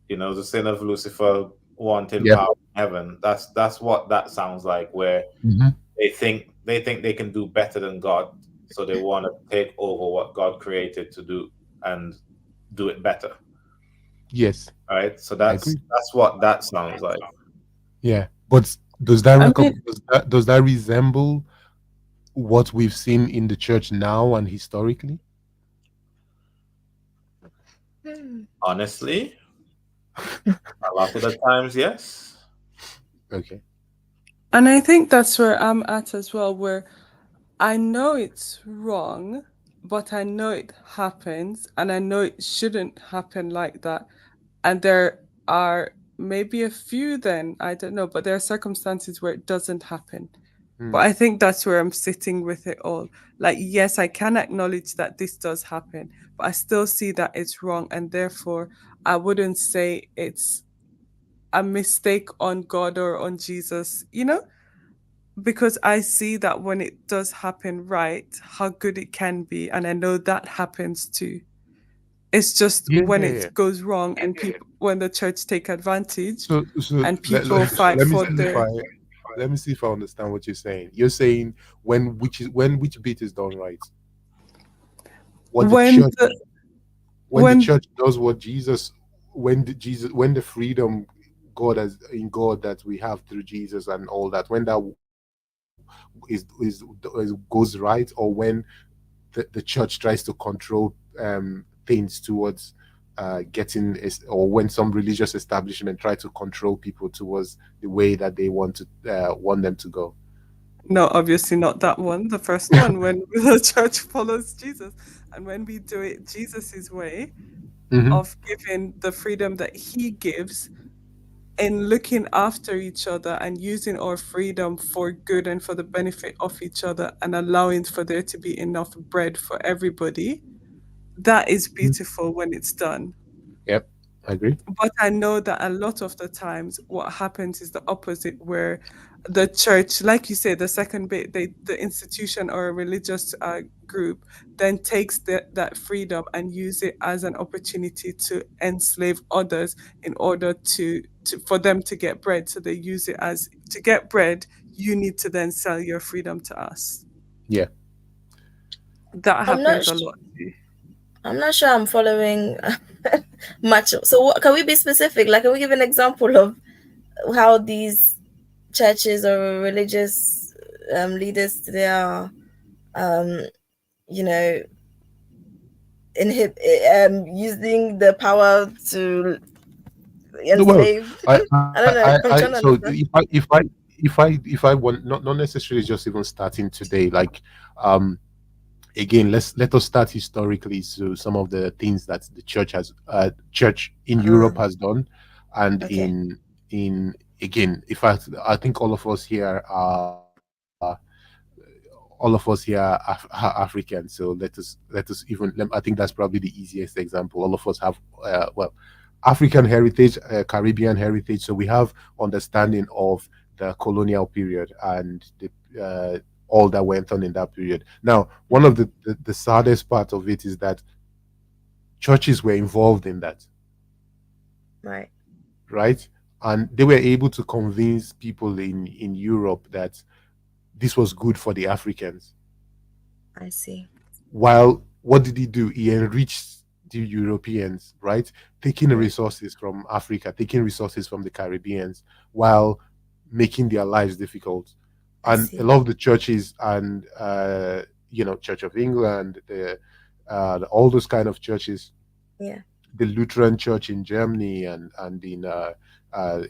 The sin of Lucifer wanting Yep. power in heaven. That's what that sounds like. Where they think they can do better than God, so they want to take over what God created to do and do it better. Yes, All right. So I that's agree. that's what that sounds like. Yeah, but does that I mean, does that resemble what we've seen in the church now and historically? Honestly, a lot of the times, yes. Okay. and I think that's where I'm at as well, where I know it's wrong, but I know it happens, and I know it shouldn't happen like that. And there are maybe a few, then, I don't know, but there are circumstances where it doesn't happen. But I think that's where I'm sitting with it all. Like, yes, I can acknowledge that this does happen, but I still see that it's wrong. And therefore, I wouldn't say it's a mistake on God or on Jesus, because I see that when it does happen right, how good it can be. And I know that happens too. It's just Yeah, when yeah, it yeah. goes wrong and people, when the church take advantage So and people so fight let me for see if their. I understand what you're saying. You're saying when which bit is done right? What the When church the when the when church does what Jesus when the freedom God that we have through Jesus and all that, when that is goes right, or when the church tries to control things towards or when some religious establishment try to control people towards the way that they want them to go. No, obviously not that one. The first one, when the church follows Jesus, and when we do it Jesus's way Hmm. of giving the freedom that He gives in looking after each other and using our freedom for good and for the benefit of each other and allowing for there to be enough bread for everybody. That is beautiful when it's done. Yep, I agree. But I know that a lot of the times what happens is the opposite, where the church, like you say, the second bit, the institution or a religious group then takes that freedom and use it as an opportunity to enslave others in order for them to get bread. So they use it as, to get bread, you need to then sell your freedom to us. Yeah. That I'm not. happens a lot too. I'm not sure I'm following much. So, what, can we be specific? Like, can we give an example of how these churches or religious leaders they are, um, you know, using the power to No, well, enslave? I don't know. I'm trying to so understand. if I want, not necessarily just even starting today, like, um again, let us start historically. So some of the things that the church in Europe has done, and Okay. in again, in fact, I think all of us here are African. So let us even, I think that's probably the easiest example. All of us have well, African heritage, Caribbean heritage. So we have understanding of the colonial period and all that went on in that period. Now, one of the saddest part of it is that churches were involved in that, Right. right? And they were able to convince people in Europe that this was good for the Africans. I see. While what did he do? He enriched the Europeans, right? Taking the Right. resources from Africa, taking resources from the Caribbeans, while making their lives difficult. I And a see. lot of the churches and Church of England, all those kind of churches, Yeah. the Lutheran Church in Germany and in uh,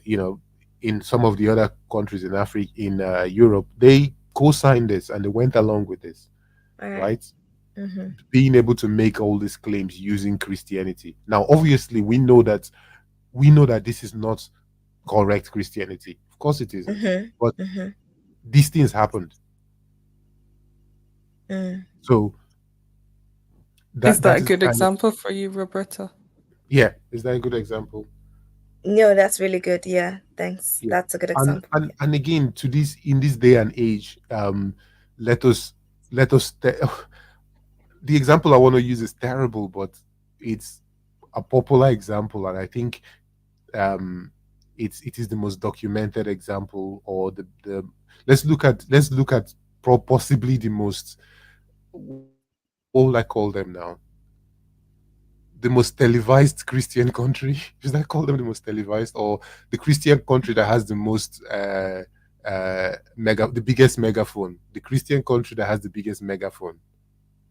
you know in some of the other countries in Africa, in Europe, they co-signed this and they went along with this, All right. right? Mm-hmm. Being able to make all these claims using Christianity. Now, obviously, we know that this is not correct Christianity. Of course, it isn't. Mm-hmm. But Mm-hmm. these things happened. Mm. So Is that that a is good kind of, example for you, Roberta? yeah. Is that a good example? No, that's really good. Yeah, thanks. Yeah. That's a good And example. and again, to this in this day and age, let us let us the example I want to use is terrible, but it's a popular example, and I think um, it is the most documented example, or the let's look at possibly the most, what would I call them now? The most televised Christian country. Should I call them the most televised, or the Christian country that has the most the biggest megaphone? The Christian country that has the biggest megaphone.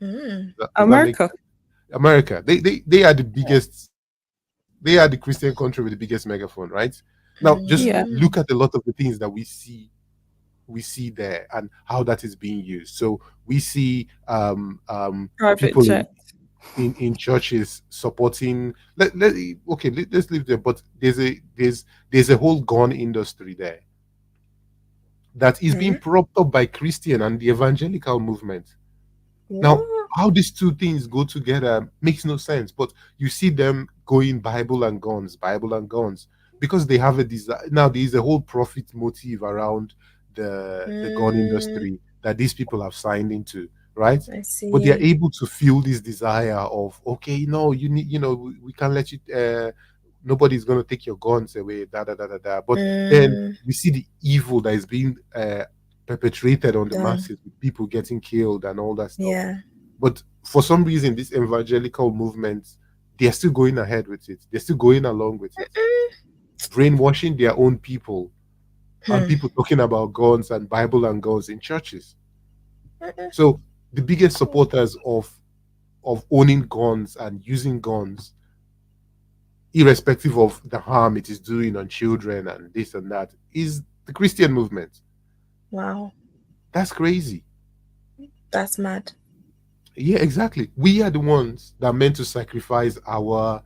Mm. Does that make America. sense? America. They are the biggest. They are the Christian country with the biggest megaphone, right? Now, just Yeah. look at a lot of the things that we see there and how that is being used. So we see Private people jet. in churches supporting. Let's leave there. But there's a whole gun industry there that is being Mm. propped up by Christian and the evangelical movement. Now, What? how these two things go together makes no sense. But you see them going Bible and guns, because they have a desire. Now, there is a whole profit motive around the gun Mm. industry that these people have signed into, right? I But they are see. able to feel this desire of, okay, no, you need, we can't let you. Nobody's going to take your guns away. Da da da da da. But then Mm. we see the evil that is being perpetrated on the Done. masses, with people getting killed and all that stuff. Yeah. But for some reason, this evangelical movement, they're still going ahead with it. They're still going along with it, brainwashing their own people, and Hmm. people talking about guns and Bible and guns in churches. Mm-mm. So the biggest supporters of owning guns and using guns, irrespective of the harm it is doing on children and this and that, is the Christian movement. Wow, That's crazy. that's mad. Yeah, exactly. We are the ones that are meant to sacrifice our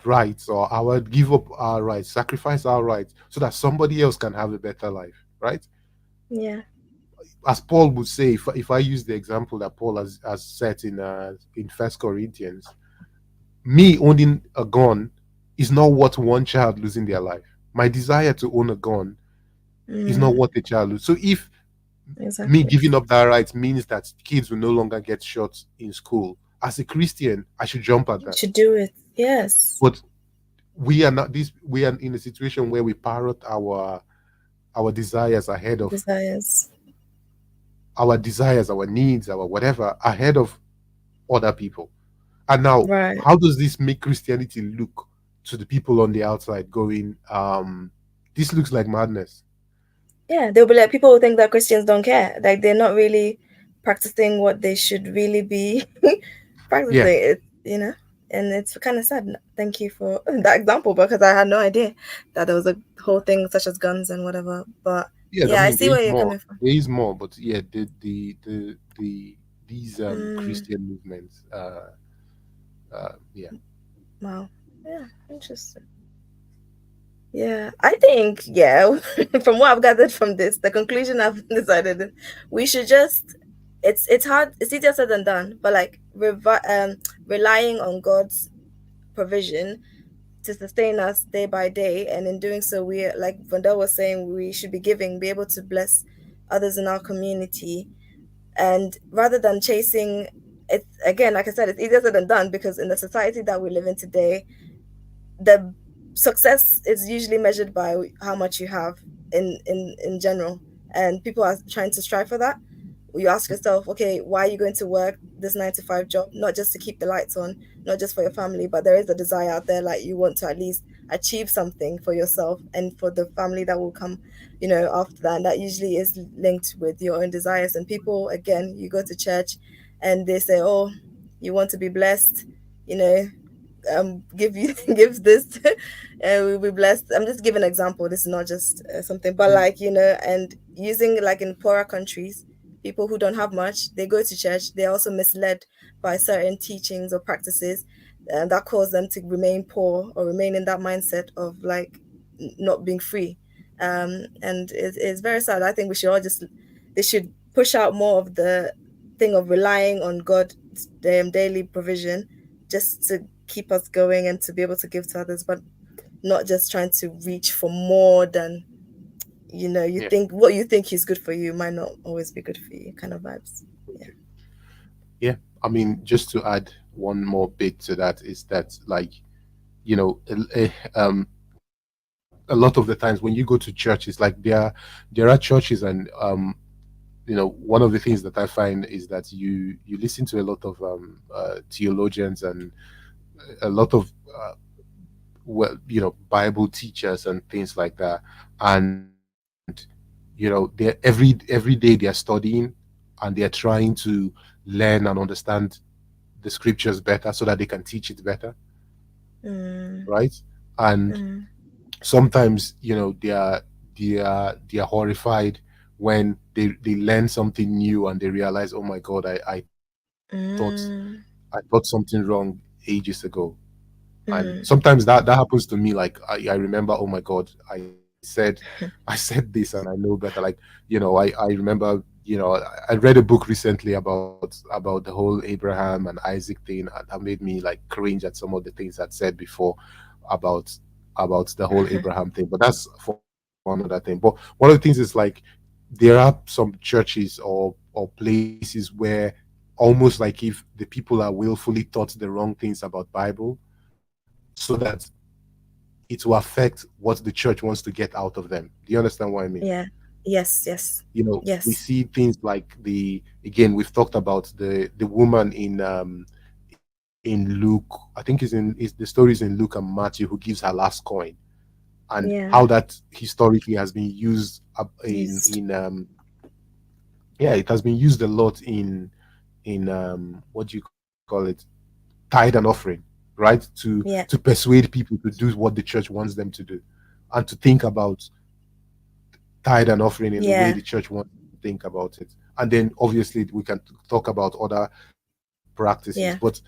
rights, or our give up our rights, sacrifice our rights, so that somebody else can have a better life, right? Yeah. As Paul would say, if I use the example that Paul has set in First Corinthians, me owning a gun is not worth one child losing their life. My desire to own a gun is not Mm. worth a child lose. So if me Exactly. giving up that right means that kids will no longer get shot in school, as a Christian, I should jump at You that. should do it. Yes. But we are not this. We are in a situation where we parrot our desires ahead of Desires. our desires, our needs, our whatever, ahead of other people. And now, Right. how does this make Christianity look to the people on the outside? Going, this looks like madness. Yeah, they'll be like, people will think that Christians don't care. Like they're not really practicing what they should really be practicing. Yeah, It, and it's kind of sad. Thank you for that example, because I had no idea that there was a whole thing such as guns and whatever. But yeah. I yeah, I mean, see where you're coming from. there is more, but yeah, these Mm, Christian movements, yeah, wow. Yeah, interesting. Yeah, I think, yeah, from what I've gathered from this, the conclusion I've decided is we should just, it's hard, it's easier said than done, but like relying on God's provision to sustain us day by day, and in doing so, we, like Vandel was saying, we should be giving, be able to bless others in our community, and rather than chasing it, again, like I said, it's easier said than done, because in the society that we live in today, the success is usually measured by how much you have in general, and people are trying to strive for that. You ask yourself, okay, why are you going to work this 9 to 5 job? Not just to keep the lights on, not just for your family, but there is a desire out there, like you want to at least achieve something for yourself and for the family that will come, after that. And that usually is linked with your own desires. And people, again, you go to church and they say, oh, you want to be blessed, you know give you gives this and we'll be blessed. I'm just giving an example. This is not just something, but like, and using like in poorer countries, people who don't have much, they go to church, they're also misled by certain teachings or practices, and that cause them to remain poor or remain in that mindset of like not being free. And it's very sad. I think we should all just, they should push out more of the thing of relying on God's daily provision just to keep us going and to be able to give to others, but not just trying to reach for more than you think what you think is good for you might not always be good for you, kind of vibes. Yeah, I mean, just to add one more bit to that is that, like, you know, a lot of the times when you go to churches, like there are churches, and one of the things that I find is that you listen to a lot of theologians and a lot of Bible teachers and things like that, and they're every day they're studying and they're trying to learn and understand the scriptures better so that they can teach it better, right? And sometimes they are horrified when they learn something new and they realize, oh my god, I thought something wrong ages ago. And sometimes that happens to me. Like I remember, oh my god, I said this and I know better. Like, I remember, I read a book recently about the whole Abraham and Isaac thing, and that made me like cringe at some of the things I'd said before about the whole Abraham thing. But that's for another thing. But one of the things is, like, there are some churches or places where almost like if the people are willfully taught the wrong things about Bible so that it will affect what the church wants to get out of them. Do you understand what I mean? Yeah. Yes. We Yes. see things like we've talked about the woman in Luke. I think the stories in Luke and Matthew, who gives her last coin, and how that historically has been used it has been used a lot in what do you call it, tithe and offering, right? To persuade people to do what the church wants them to do, and to think about tithe and offering in the way the church wants to think about it. And then obviously we can talk about other practices, but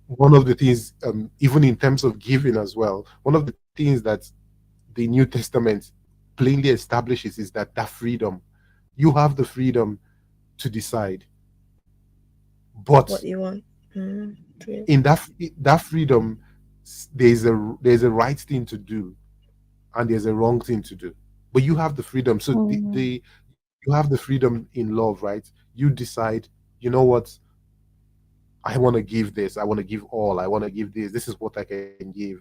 one of the things, even in terms of giving as well, one of the things that the New Testament plainly establishes is that freedom. You have the freedom to decide, but what you want. in that freedom, there's a right thing to do and there's a wrong thing to do, but you have the freedom. So you have the freedom in love, right? You decide, you know what, I want to give this, I want to give all, I want to give this is what I can give,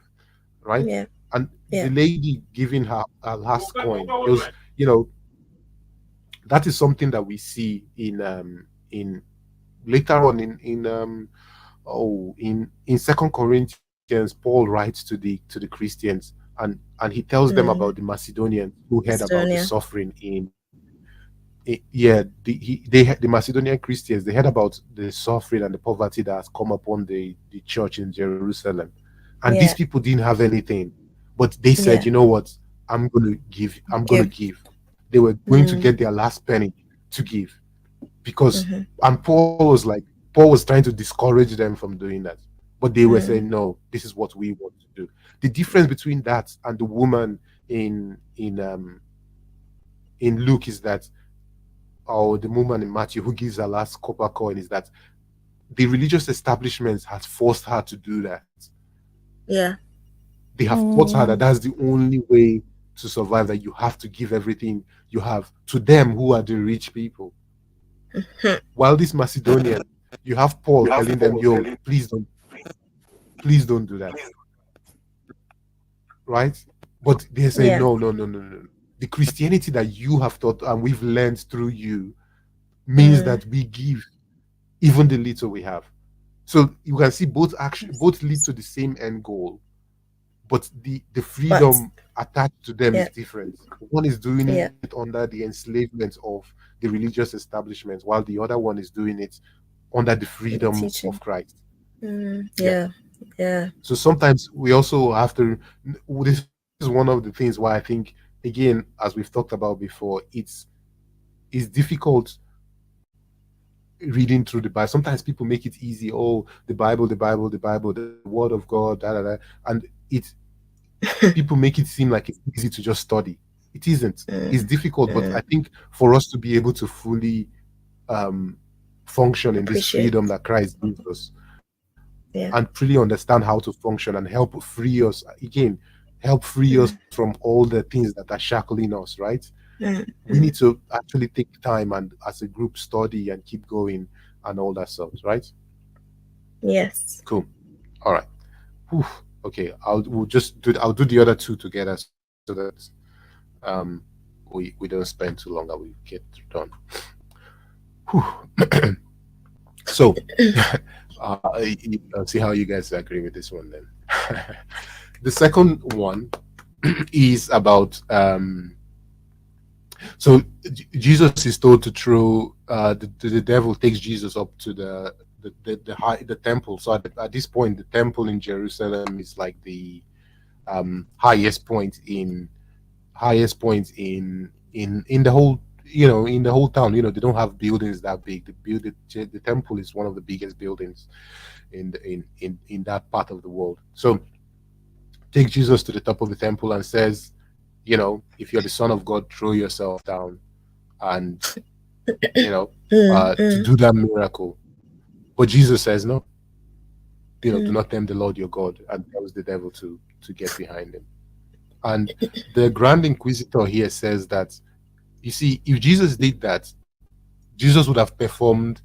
right? And the lady giving her last coin, it was, that is something that we see in later on in Second Corinthians. Paul writes to the Christians, and he tells them about the Macedonians who heard about the suffering the Macedonian Christians. They heard about the suffering and the poverty that has come upon the church in Jerusalem, and these people didn't have anything, but they said, you know what, I'm going to give. They were going to get their last penny to give, because and Paul was trying to discourage them from doing that, but they were saying, no, this is what we want to do. The difference between that and the woman in Luke is that, or the woman in Matthew who gives her last copper coin, is that the religious establishments has forced her to do that. They have taught her that that's the only way to survive, that you have to give everything you have to them, who are the rich people. While this Macedonian, you have Paul telling them, yo, please don't do that, right? But they say, no. The Christianity that you have taught and we've learned through you means that we give even the little we have. So you can see both lead to the same end goal, but the freedom attached to them is different. One is doing it under the enslavement of the religious establishment, while the other one is doing it under the freedom of Christ. Yeah. So sometimes we also have to. This is one of the things why I think, again, as we've talked about before, it's difficult reading through the Bible. Sometimes people make it easy. Oh, the Bible, the Bible, the Bible, the Word of God, da da da, and it people make it seem like it's easy to just study. It isn't. It's Mm, difficult, but I mm, think for us to be able to fully um, function in this appreciate. freedom that Christ gives us, and Yeah. fully understand how to function and help free us again, help free us Mm, from all the things that are shackling us, right? mm, We need mm. to actually take time and as a group study and keep going and all that stuff, right? Yes. Cool. All right. Whew. Okay, I'll do the other two together so that um we don't spend too long and we get done. Whew. So I'll see how you guys agree with this one then. The second one is about so Jesus is told to throw the devil takes Jesus up to the temple. So at this point, the temple in Jerusalem is like the highest point in the whole, in the whole town. They don't have buildings that big. The temple is one of the biggest buildings in that part of the world. So takes Jesus to the top of the temple and says, if you're the son of God, throw yourself down and Mm, to mm, do that miracle. But Jesus says no. Do mm, not tempt the Lord your God, and tells the devil to get behind him. And the Grand Inquisitor here says that, you see, if Jesus did that, Jesus would have performed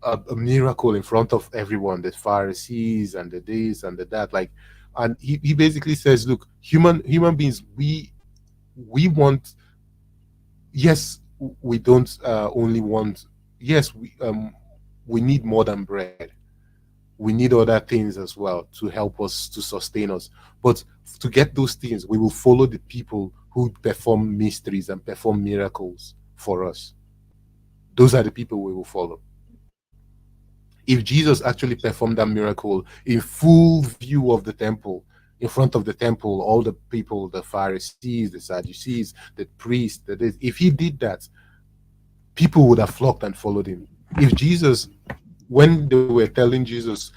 a miracle in front of everyone, the Pharisees and the this and the that. Like, and he basically says, look, human beings, we want, yes, we don't only want, yes, we need more than bread. We need other things as well to help us, to sustain us. But to get those things, we will follow the people who perform mysteries and perform miracles for us. Those are the people we will follow. If Jesus actually performed that miracle in full view of the temple, in front of the temple, all the people, the Pharisees, the Sadducees, the priests, if he did that, people would have flocked and followed him. If Jesus, when they were telling Jesus,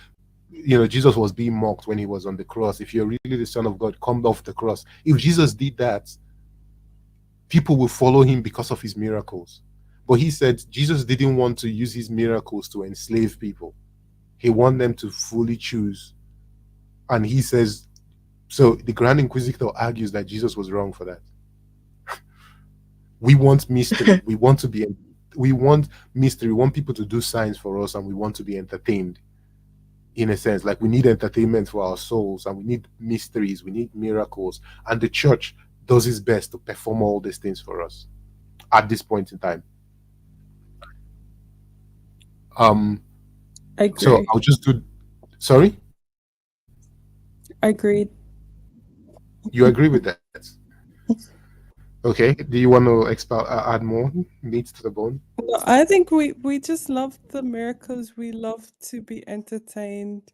Jesus was being mocked when he was on the cross, if you're really the Son of God, come off the cross. If Jesus did that, people will follow him because of his miracles. But he said Jesus didn't want to use his miracles to enslave people. He wanted them to fully choose. And he says, so the Grand Inquisitor argues that Jesus was wrong for that. We want mystery. We want mystery. We want people to do signs for us, and we want to be entertained, in a sense. Like, we need entertainment for our souls, and we need mysteries, we need miracles. And the church does its best to perform all these things for us at this point in time. I So agree. I'll just do. Sorry, Agreed. you agree with that? Okay. Do you want to add more meat to the bone? No, I think we just love the miracles. We love to be entertained.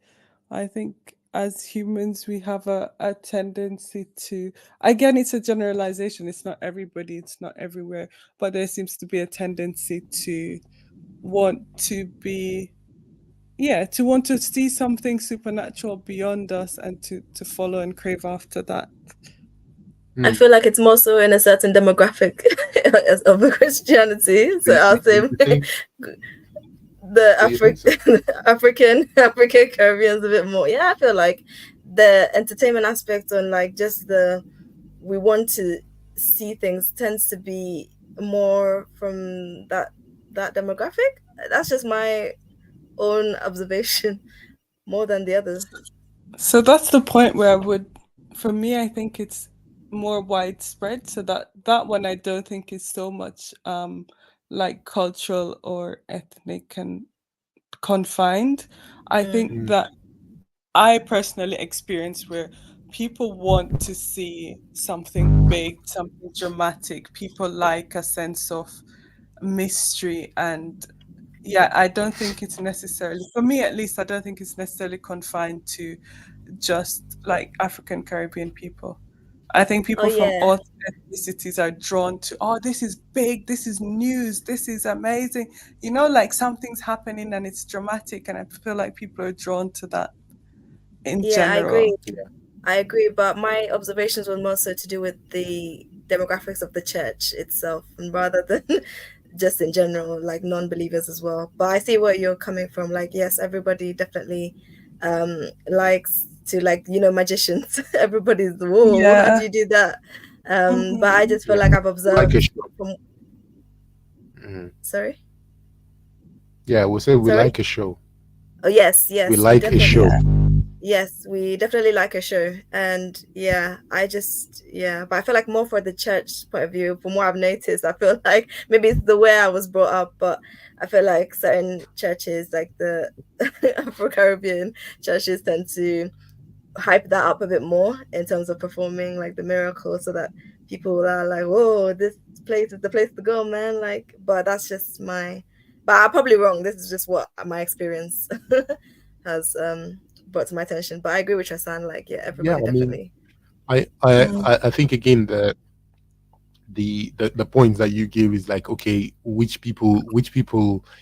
I think as humans we have a tendency to, again, it's a generalization. It's not everybody, it's not everywhere, but there seems to be a tendency to want to be, yeah, to want to see something supernatural beyond us and to follow and crave after that. I Hmm. feel like it's more so in a certain demographic of Christianity. So I'll say You think? the So you think so? African Caribbeans a bit more. Yeah, I feel like the entertainment aspect on like just the we want to see things tends to be more from that demographic. That's just my own observation more than the others. So that's the point where I would, for me, I think it's more widespread. So that one I don't think is so much like cultural or ethnic and confined. I Mm, think Hmm. that I personally experience where people want to see something big, something dramatic. People like a sense of mystery and yeah, I don't think it's necessarily, for me at least, I don't think it's necessarily confined to just like African Caribbean people. I think Oh people from yeah, all ethnicities are drawn to, oh, this is big, this is news, this is amazing. You know, like something's happening and it's dramatic, and I feel like people are drawn to that in yeah, I general. agree. I agree, but my observations were more so to do with the demographics of the church itself, and rather than just in general, like non-believers as well. But I see where you're coming from. Like, yes, everybody definitely likes to, like, magicians. Everybody's, whoa, how do Yeah. you do that? But I Mhm. just feel Yeah. like I've Like a observed show. from, Mhm. sorry, Yeah, we say we sorry. like a show. Oh yes, We yes, we like a definitely, show. Yeah. yes, we definitely like a show. And yeah, but I feel like more for the church point of view, from what I've noticed, I feel like maybe it's the way I was brought up, but I feel like certain churches, like the Afro-Caribbean churches, tend to hype that up a bit more in terms of performing like the miracle, so that people are like, whoa, this place is the place to go, man. Like, but that's just but I'm probably wrong. This is just what my experience has brought to my attention. But I agree with Trasan, like, yeah, Yeah, everybody I mean, definitely. I think again the point that you gave is like, okay, which people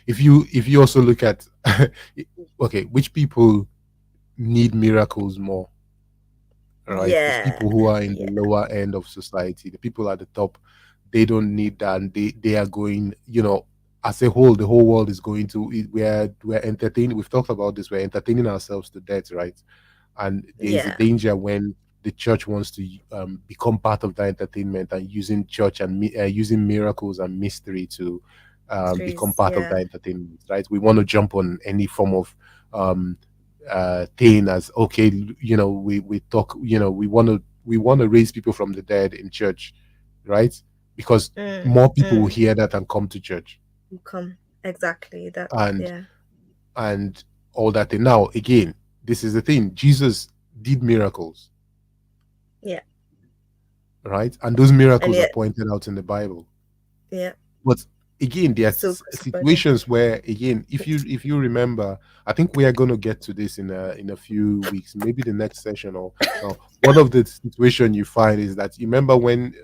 if you also look at okay, which people need miracles more, right? It's Yeah, people who are in the yeah, lower end of society. The people at the top, they don't need that, and they are going, as a whole, the whole world is going to we're entertaining. We've talked about this. We're entertaining ourselves to death, right? And there is a yeah, danger when the church wants to become part of that entertainment and using church and using miracles and mystery to become trees, part of that yeah, entertainment, right? We want to jump on any form of um, thing as okay, we talk, we want to raise people from the dead in church, right? Because mm, more people will mm, hear that and come to church, come exactly that, and yeah, and all that thing. Now again, this is the thing: Jesus did miracles, yeah, right? And those and miracles are yet, pointed out in the Bible. yeah, But again, there are still crucified him. situations where, again, if you remember, I think we are going to get to this in a few weeks, maybe the next session. Or one of the situation you find is that you remember when,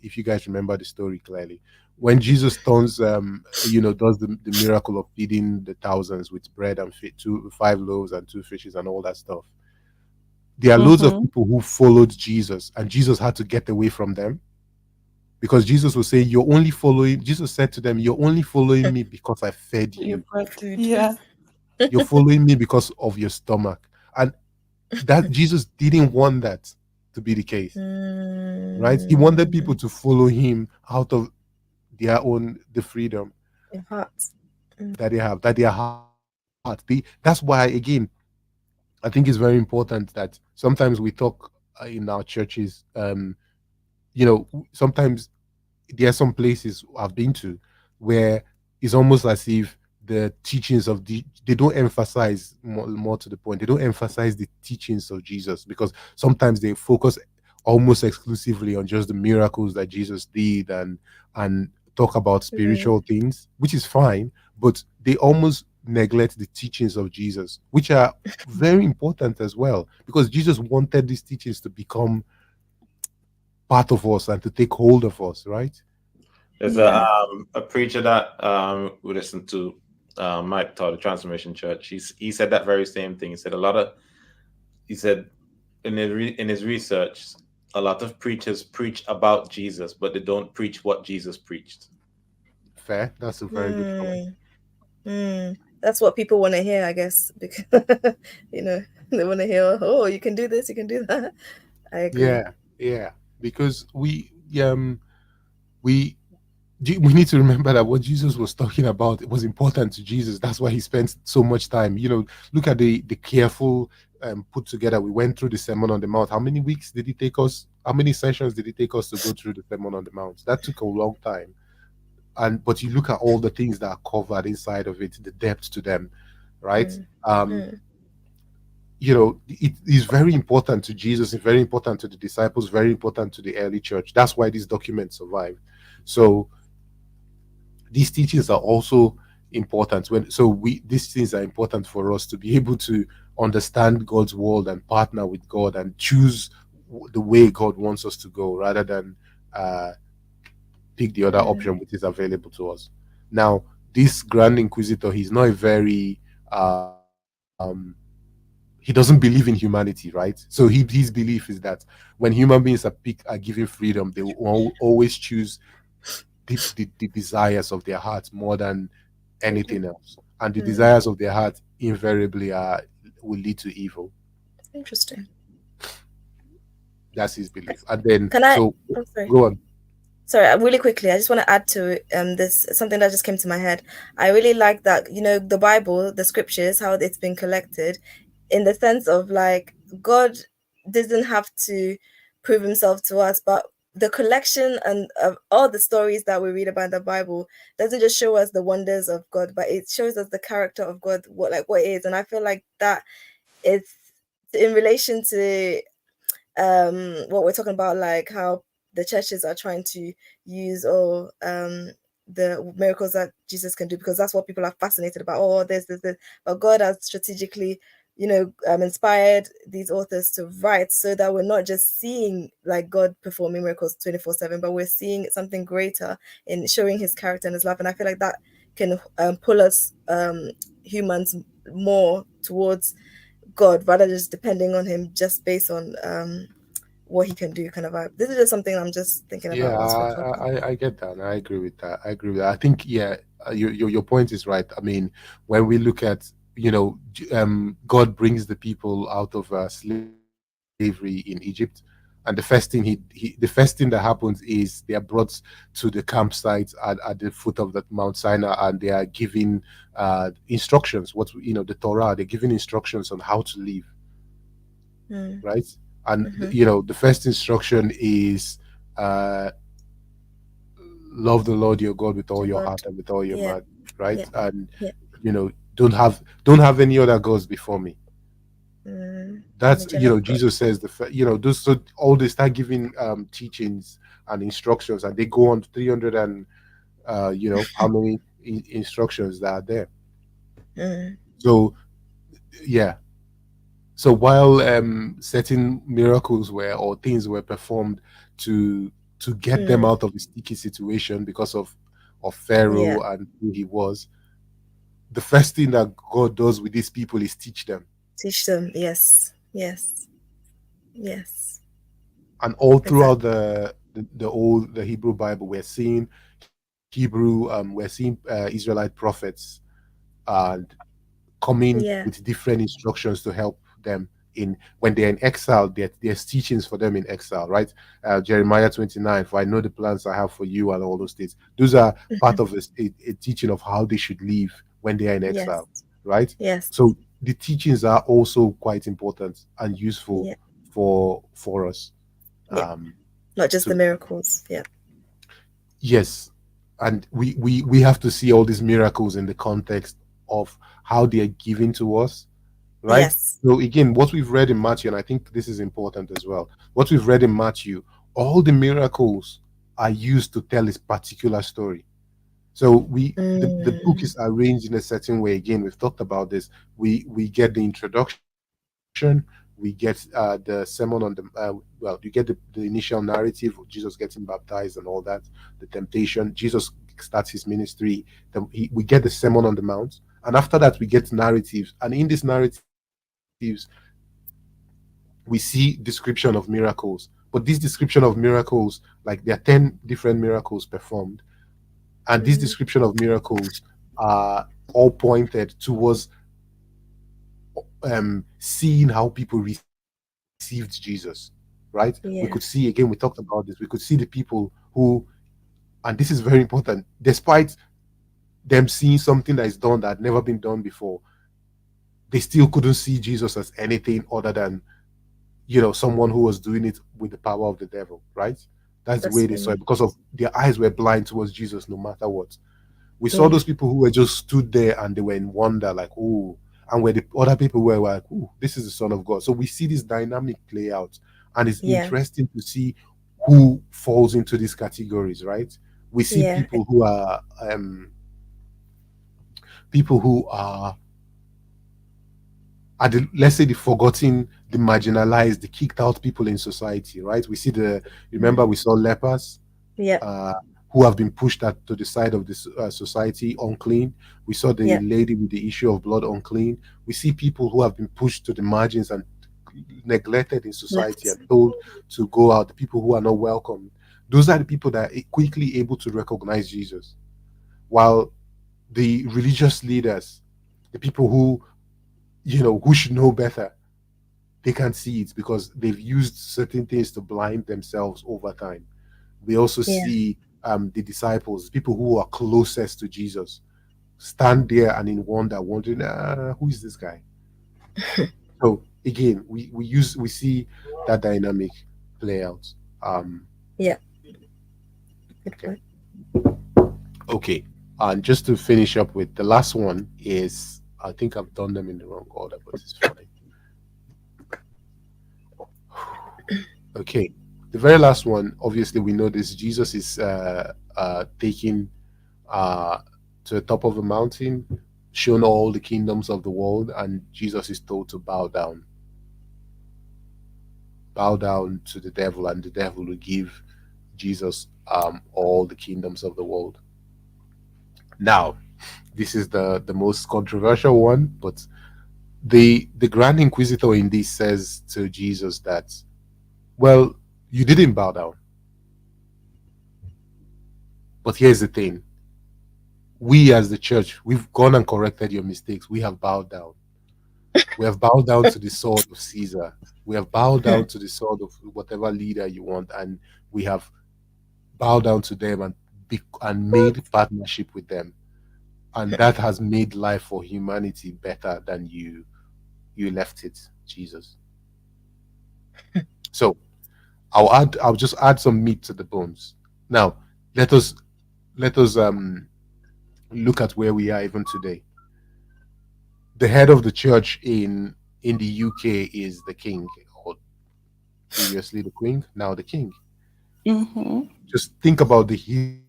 if you guys remember the story clearly, when Jesus turns, does the miracle of feeding the thousands with bread and five loaves and two fishes and all that stuff. There are loads of Mhm. people who followed Jesus, and Jesus had to get away from them because Jesus will say, "You're only following." Jesus said to them, "You're only following me because I fed You you. brought food. Yeah. You're following me because of your stomach." And that Jesus didn't want that to be the case, right? He wanted people Mm, to follow him out of the freedom your heart. Mm, that their heart. That's why again, I think it's very important that sometimes we talk in our churches. Sometimes there are some places I've been to where it's almost as if the teachings of they don't emphasize more to the point. They don't emphasize the teachings of Jesus because sometimes they focus almost exclusively on just the miracles that Jesus did and talk about mm, spiritual things, which is fine, but they almost neglect the teachings of Jesus, which are very important as well, because Jesus wanted these teachings to become part of us and to take hold of us, right? There's Yeah. a preacher that we listened to, Mike taught the Transformation Church. He said that very same thing. He said in his research, a lot of preachers preach about Jesus, but they don't preach what Jesus preached. Fair. That's a very good point. mm, That's what people want to hear, I guess, because they want to hear, oh, you can do this, you can do that. I agree. Yeah, yeah. Because we we need to remember that what Jesus was talking about was important to Jesus. That's why he spent so much time. Look at the careful put together. We went through the Sermon on the Mount. How many weeks did it take us? How many sessions did it take us to go through the Sermon on the Mount? That took a long time. But you look at all the things that are covered inside of it, the depth to them, right? Mm, Um, mm, it is very important to Jesus, it's very important to the disciples, very important to the early church. That's why these documents survive. So these teachings are also important. When so we these things are important for us to be able to understand God's world and partner with God and choose the way God wants us to go, rather than uh, pick the other option which is available to us. Now, this Grand Inquisitor, he's not a very he doesn't believe in humanity, right? So his belief is that when human beings are given freedom, they will always choose the desires of their hearts more than anything else, and the desires of their heart invariably will lead to evil. Interesting. That's his belief. And then Can I? so I'm sorry. go on. Sorry, really quickly, I just want to add to this something that just came to my head. I really like that, the Bible, the scriptures, how it's been collected, in the sense of like God doesn't have to prove himself to us, but the collection and of all the stories that we read about in the Bible doesn't just show us the wonders of God, but it shows us the character of God, what it is. And I feel like that is in relation to what we're talking about, like how the churches are trying to use or the miracles that Jesus can do, because that's what people are fascinated about. Oh, this. But God has strategically, inspired these authors to write so that we're not just seeing like God performing miracles 24/7, but we're seeing something greater in showing his character and his love. And I feel like that can pull us humans more towards God, rather than just depending on him just based on what he can do, kind of vibe. This is just something I'm just thinking Yeah, about whilst we're talking. I get that. I agree with that. I agree with that. I think, yeah, your point is right. I mean, when we look at, God brings the people out of slavery in Egypt, and the first thing that happens is they are brought to the campsite at the foot of that Mount Sinai, and they are given instructions. The Torah. They're given instructions on how to live, right? And the first instruction is love the Lord your God with all your God. heart and with all your Yeah. mind, right? Yeah. And Yeah. don't have any other gods before me. That's Jealous God. Jesus says those, so all they start giving teachings and instructions, and they go on 300 and how many instructions that are there. So yeah. So while certain miracles were or things were performed to get them out of a sticky situation because of Pharaoh and who he was, the first thing that God does with these people is teach them. Teach them. Yes. Yes. Yes. And all throughout the Hebrew Bible, we're seeing Israelite prophets and coming with different instructions to help them in when they're in exile. There's teachings for them in exile, right? Jeremiah 29, for I know the plans I have for you, and all those things. Those are part of a teaching of how they should live when they are in exile, right? Yes. So the teachings are also quite important and useful for us. Not just the miracles. Yeah. Yes. And we have to see all these miracles in the context of how they are given to us, right? Yes. So again, what we've read in Matthew, and I think this is important as well, what we've read in Matthew, all the miracles are used to tell a particular story. So the book is arranged in a certain way. Again, we've talked about this. We get the introduction, we get the sermon on the you get the initial narrative of Jesus getting baptized and all that, the temptation, Jesus starts his ministry, then we get the sermon on the mount, and after that we get narratives, and in these narratives we see description of miracles. But this description of miracles, like there are 10 different miracles performed, and this description of miracles are all pointed towards seeing how people received Jesus, right? We could see, again, we talked about this, we could see the people who, and this is very important, despite them seeing something that is done that had never been done before, they still couldn't see Jesus as anything other than someone who was doing it with the power of the devil, right? That's the way they saw it, because of their eyes were blind towards Jesus no matter what. We saw those people who were just stood there and they were in wonder, like, oh, and where the other people were like, oh, this is the Son of God. So we see this dynamic play out, and it's interesting to see who falls into these categories, right? We see people who are people who are the, let's say, the forgotten, the marginalized, the kicked out people in society, right? We see remember we saw lepers, Yeah. who have been pushed to the side of this society, unclean. We saw the Yeah. lady with the issue of blood, unclean. We see people who have been pushed to the margins and neglected in society Left. and told to go out, the people who are not welcome. Those are the people that are quickly able to recognize Jesus. While the religious leaders, the people who, who should know better, they can't see it because they've used certain things to blind themselves over time. We also Yeah. see the disciples, people who are closest to Jesus, stand there and in wonder, wondering, who is this guy? So again, we see that dynamic play out. Yeah. Good Okay. point. Okay. And just to finish up with the last one is, I think I've done them in the wrong order, but it's fine. Okay. The very last one, obviously, we know this. Jesus is taken to the top of a mountain, shown all the kingdoms of the world, and Jesus is told to bow down to the devil, and the devil will give Jesus all the kingdoms of the world. Now, this is the most controversial one, but the Grand Inquisitor in this says to Jesus that, well, you didn't bow down. But here's the thing. We as the church, we've gone and corrected your mistakes. We have bowed down. We have bowed down to the sword of Caesar. We have bowed down to the sword of whatever leader you want, and we have bowed down to them and made partnership with them. And that has made life for humanity better than you left it, Jesus. So I'll just add some meat to the bones. Now, let us look at where we are even today. The head of the church in the UK is the king, or previously the queen, now the king. Just think about the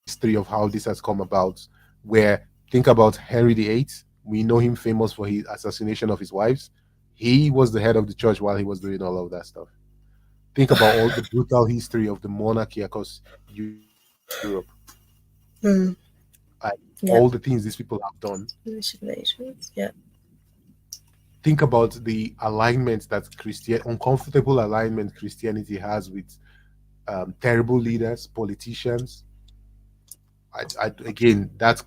history of how this has come about, where think about Henry VIII. We know him famous for his assassination of his wives. He was the head of the church while he was doing all of that stuff. Think about all the brutal history of the monarchy across Europe, Mm. all the Yeah. things these people have done. Nations. Yeah. Think about the alignment that uncomfortable alignment Christianity has with terrible leaders, politicians. Again, that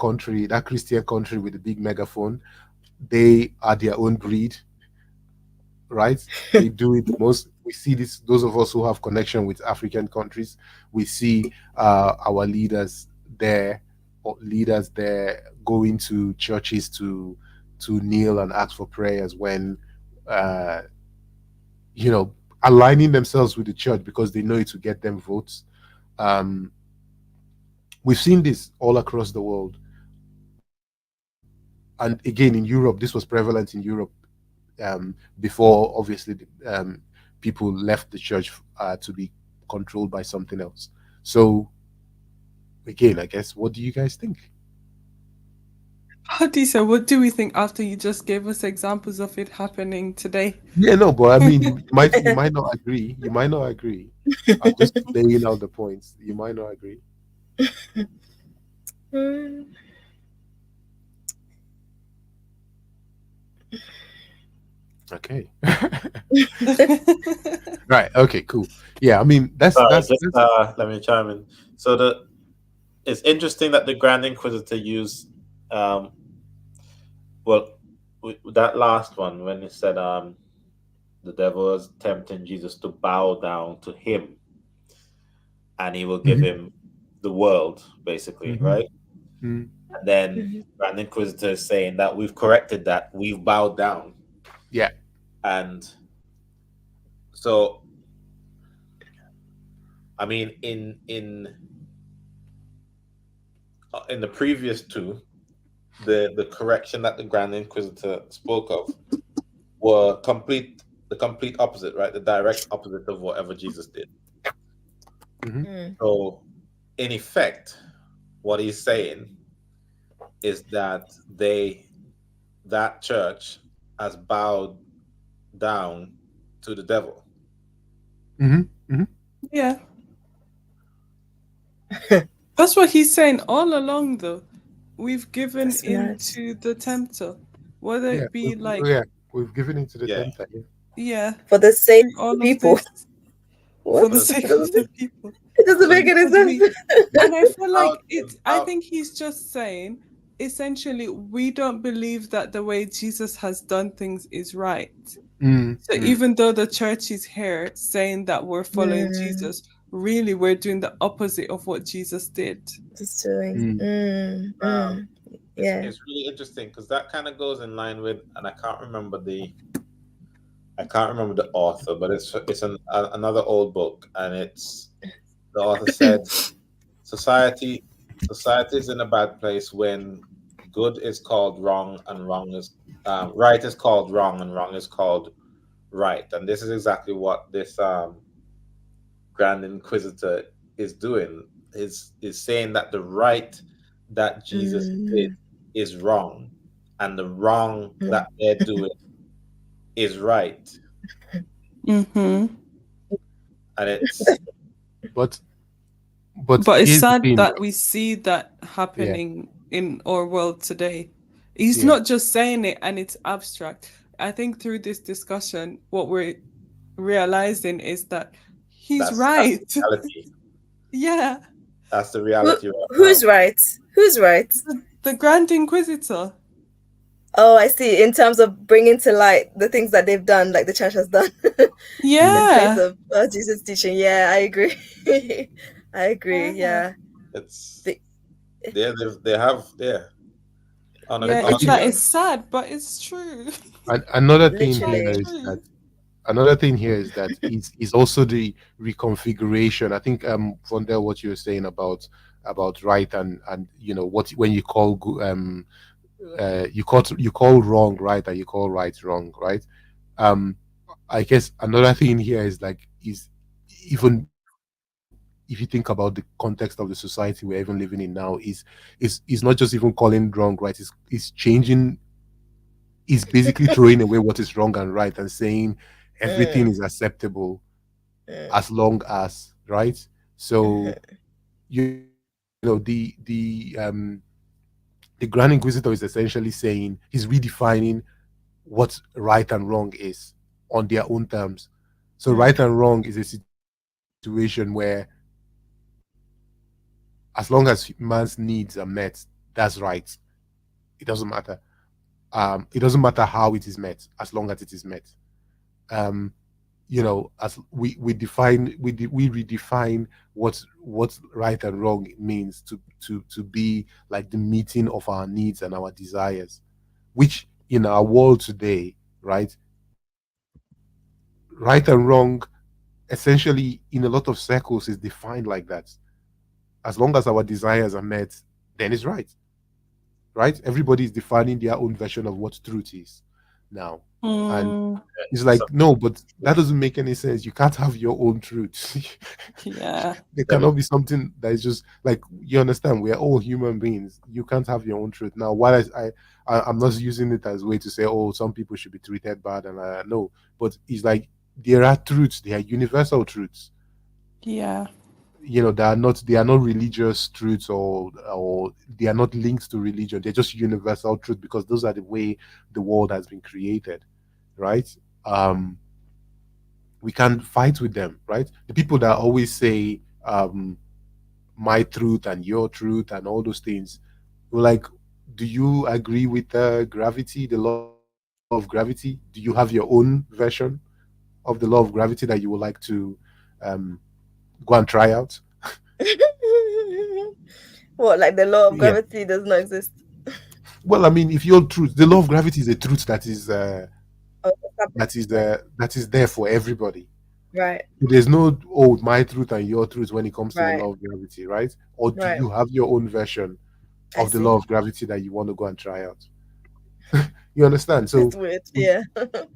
Christian country with the big megaphone, they are their own breed, right? They do it the most. We see this. Those of us who have connection with African countries, we see our leaders there going to churches to kneel and ask for prayers when uh, aligning themselves with the church because they know it will get them votes. Um, we've seen this all across the world, and again in Europe, this was prevalent in Europe before, obviously, people left the church to be controlled by something else. So, again, I guess, what do you guys think? Hadisa, what do we think after you just gave us examples of it happening today? Yeah, no, but I mean, you might not agree. You might not agree. I'm just laying out the points. You might not agree. Mm. Okay. Right. Okay. Cool. Yeah. I mean, that's Let me chime in. So it's interesting that the Grand Inquisitor used, that last one when he said the devil was tempting Jesus to bow down to him, and he will give him the world, basically, right? Mhm. And then Grand Inquisitor is saying that we've corrected that, we've bowed down. Yeah. And so, I mean, in the previous two, the correction that the Grand Inquisitor spoke of were the complete opposite, right? The direct opposite of whatever Jesus did. Mhm. So, in effect, what he's saying is that that church has bowed down to the devil. Mm-hmm. Yeah. That's what he's saying all along, though. We've given That's nice. into the tempter, whether Yeah, it be like, we've given into the Yeah. tempter. Yeah. yeah, For the sake through of the all of people. this, for What? the For the, It sake of doesn't, the people. it doesn't so make any Because sense. and I feel how, like it's, I how think he's just saying, essentially, we don't believe that the way Jesus has done things is right. So Mm. even though the church is here saying that we're following Mm, Jesus, really we're doing the opposite of what Jesus did. just doing. Mm. Yeah. it's really interesting because that kind of goes in line with, and I can't remember the author, but another old book, and it's the author said society society is in a bad place when good is called wrong and wrong is right is called wrong and wrong is called right, and this is exactly what this Grand Inquisitor is doing. Is saying that the right that Jesus did Mm, is wrong, and the wrong mm, that they're doing is right, Mm-hmm. and it's But But it's here's the sad thing. that we see that Yeah. happening in our world today. He's Yeah. not just saying it and it's abstract. I think through this discussion, what we're realizing is that he's that's right. reality. Yeah. That's the Who, reality right who's now. right? Who's right? The Grand Inquisitor. Oh, I see. In terms of bringing to light the things that they've done, like the church has done, in place Yeah. of Jesus' teaching. Yeah, I agree. I agree. Yeah. Yeah. It's The, they have on a Yeah, I it's think like literally. it's sad, but it's true. another thing Quite here Literally. is true. that is also the reconfiguration. I think from there what you were saying about right and what when you call you call wrong right and you call right wrong, right? um I guess another thing here is like is even if you think about the context of the society we're even living in now is not just even calling wrong right, is changing, is basically throwing away what is wrong and right and saying everything Mm, is acceptable mm, as long as, right? So mhm, the Grand Inquisitor is essentially saying he's redefining what right and wrong is on their own terms. So mm, right and wrong is a situation where as long as man's needs are met, that's right. It doesn't matter. It doesn't matter how it is met, as long as it is met. Um, as we define we redefine what right and wrong means to be like the meeting of our needs and our desires, which in our world today, right, right and wrong essentially in a lot of circles is defined like that. As long as our desires are met, then it's right. Right? Everybody is defining their own version of what truth is now. And Mm, it's so like, no, but that doesn't make any sense. You can't have your own truth. yeah. There them- cannot be something that is just like, you understand, we are all human beings. You can't have your own truth. Now, while I'm not using it as a way to say, oh, some people should be treated bad, and no, but it's like there are truths, there are universal truths. Yeah. They are not religious truths, or they are not linked to religion. They're just universal truth because those are the way the world has been created, right? um we can't fight with them, right? The people that always say my truth and your truth and all those things, we're like, do you agree with gravity, the law of gravity? Do you have your own version of the law of gravity that you would like to um go and try out? mm. What, like the law of Yeah. gravity does not exist? Well, I mean, if your truth, the law of gravity is a truth that is Oh, established. that is there for everybody. Right, There's no, oh, my truth and your truth when it comes to the right, law of gravity, right? Or do right. you have your own version I of the see. law of gravity that you want to go and try out? You understand? So It's weird. we, Yeah.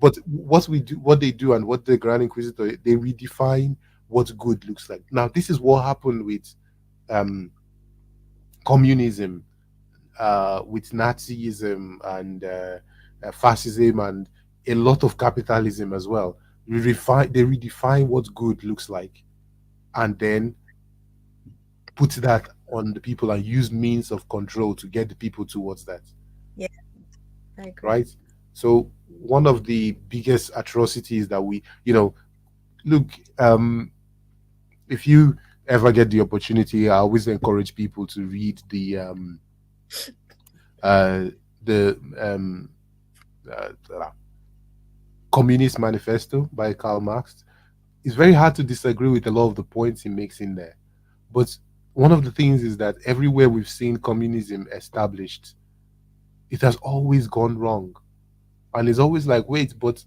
but what they do, and what the Grand Inquisitor, they redefine what good looks like. Now, this is what happened with um, communism with Nazism and fascism and a lot of capitalism as well. They redefine what good looks like, and then put that on the people and use means of control to get the people towards that, Yeah, I agree. right? So one of the biggest atrocities that we, look, if you ever get the opportunity, I always encourage people to read uh, the uh, Communist Manifesto by Karl Marx. It's very hard to disagree with a lot of the points he makes in there. But one of the things is that everywhere we've seen communism established, it has always gone wrong. And it's always like, wait, but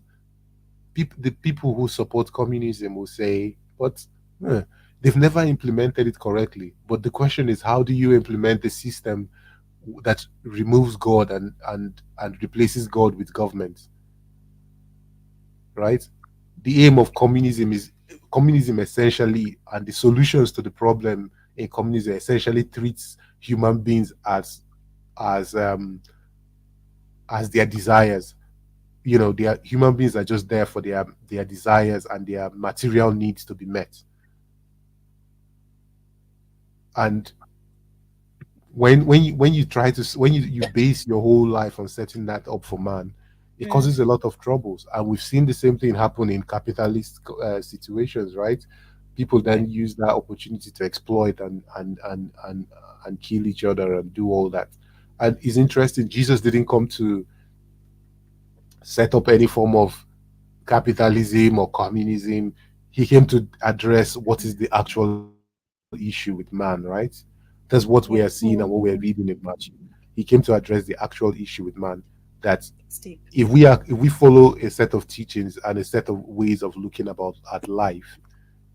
the people who support communism will say, but eh, they've never implemented it correctly. But the question is, how do you implement a system that removes God and replaces God with government, right? The aim of communism essentially, and the solutions to the problem in communism essentially treats human beings as um as their desires. Their human beings are just there for their desires and their material needs to be met. And when you try to when you base your whole life on setting that up for man, it causes a lot of troubles. And we've seen the same thing happen in capitalist situations, right? People then use that opportunity to exploit and kill each other and do all that. And it's interesting, Jesus didn't come to set up any form of capitalism or communism. He came to address what is the actual issue with man, right? That's what we are seeing and what we are reading in Matthew. He came to address the actual issue with man, that It's deep. if we follow a set of teachings and a set of ways of looking about at life,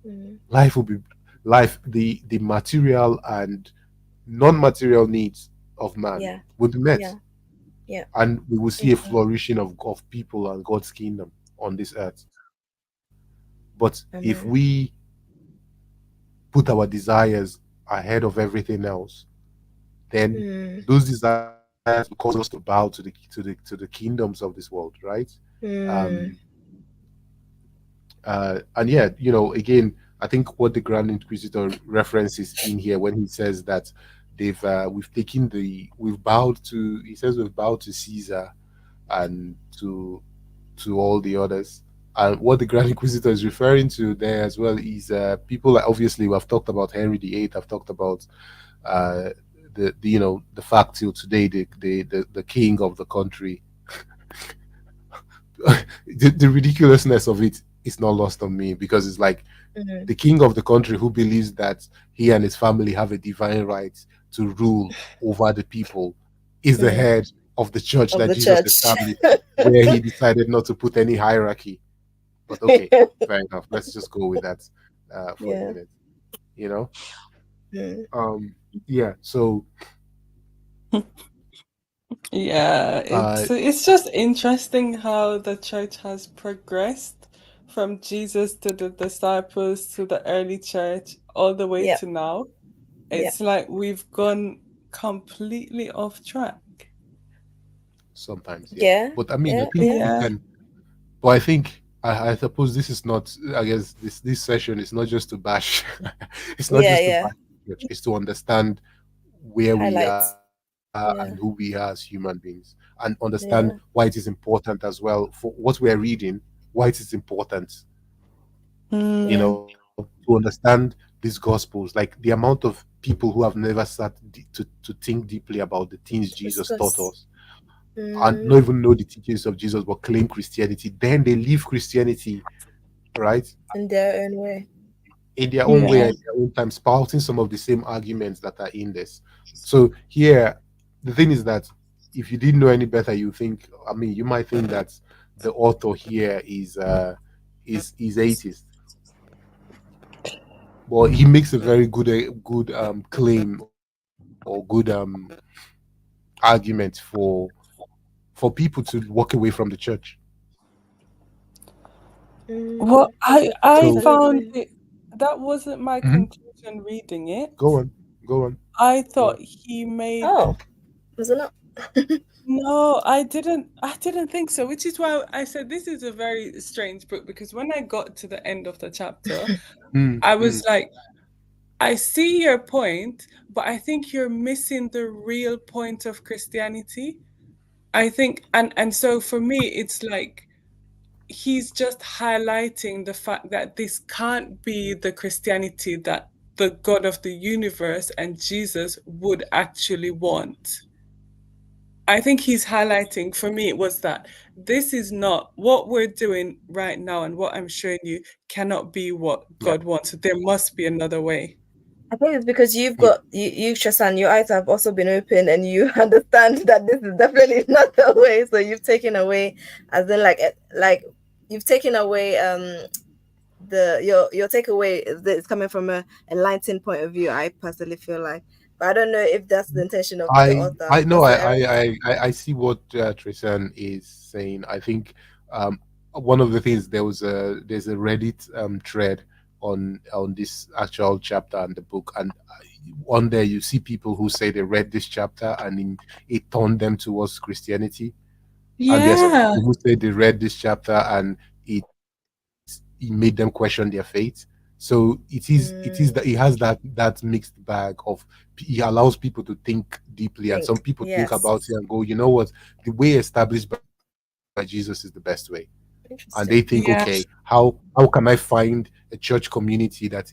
Mm. life will be life the material and non-material needs of man Yeah, will be met, yeah, yeah. and we will see a Amen. flourishing of people and God's kingdom on this earth. But if we Amen. put our desires ahead of everything else, then Mm. those desires will cause us to bow to the kingdoms of this world, right? Um, Mm. and yeah, again, I think what the Grand Inquisitor references in here when he says that we've bowed to, he says we've bowed to Caesar and to all the others. And what the Grand Inquisitor is referring to there as well is people like, obviously we've talked about Henry VIII. I've talked about uh, the fact till today the king of the country. The ridiculousness of it is not lost on me, because it's like Mm. the king of the country who believes that he and his family have a divine right to rule over the people is the Mm. head of the church Of that the Jesus church. established, where he decided not to put any hierarchy. But okay, fair enough. Let's just go with that for a Yeah. minute. You know, Mm. yeah. So Yeah, uh, it's just interesting how the church has progressed from Jesus to the disciples to the early church all the way Yeah. to now. Yeah. It's like we've gone completely off track. sometimes, yeah. Yeah. But I mean, I Yeah. think Yeah. we Yeah. can. But I think I suppose this is not. I guess this session is not just to bash. It's not Yeah. just to Yeah. bash the church. It's to understand where we are Highlights. and who we are as Yeah. human beings, and understand why it is Yeah. important as well for what we are reading. Why it is important, Yeah. Mm, to understand these gospels, like the amount of people who have never sat to think deeply about the things Jesus taught Discuss. us, and not Mm. even know the teachings of Jesus, but claim Christianity. Then they leave Christianity, right, In their own way. in their own way yeah. and in their own time, spouting some of the same arguments that are in this. So here, the thing is that if you didn't know any better, you think, I mean, you might think that the author here is atheist, but he makes a very good claim or good argument for people to walk away from the church. Well, Mm. I So found Absolutely. it, that wasn't my mhm, conclusion reading it. go on, go on. I Go on. thought he made Oh. Was it not? No, I didn't think so, which is why I said this is a very strange book, because when I got to the end of the chapter, I was like, I see your point, but I think you're missing the real point of Christianity. I think, and so for me, it's like he's just highlighting the fact that this can't be the Christianity that the God of the universe and Jesus would actually want. I think he's highlighting, for me, it was that this is not what we're doing right now, and what I'm showing you cannot be what God wants. There must be another way. I think it's because you've got you Shasan, your eyes have also been open, and you understand that this is definitely not the way. So you've taken away, as in like you've taken away your takeaway is coming from a enlightened point of view. I personally feel like, but I don't know if that's the intention of the author. I know Pastor Eric? I see what Tristan is saying. I think one of the things there's a Reddit thread on this actual chapter and the book, and on there you see people who say they read this chapter and it turned them towards Christianity. And there's some Yeah. people who say they read this chapter and it made them question their faith. So it is that it has that mixed bag of, it allows people to think deeply, and some people think about it and go, you know what, the way established by Jesus is the best way. And they think, okay, how can I find a church community that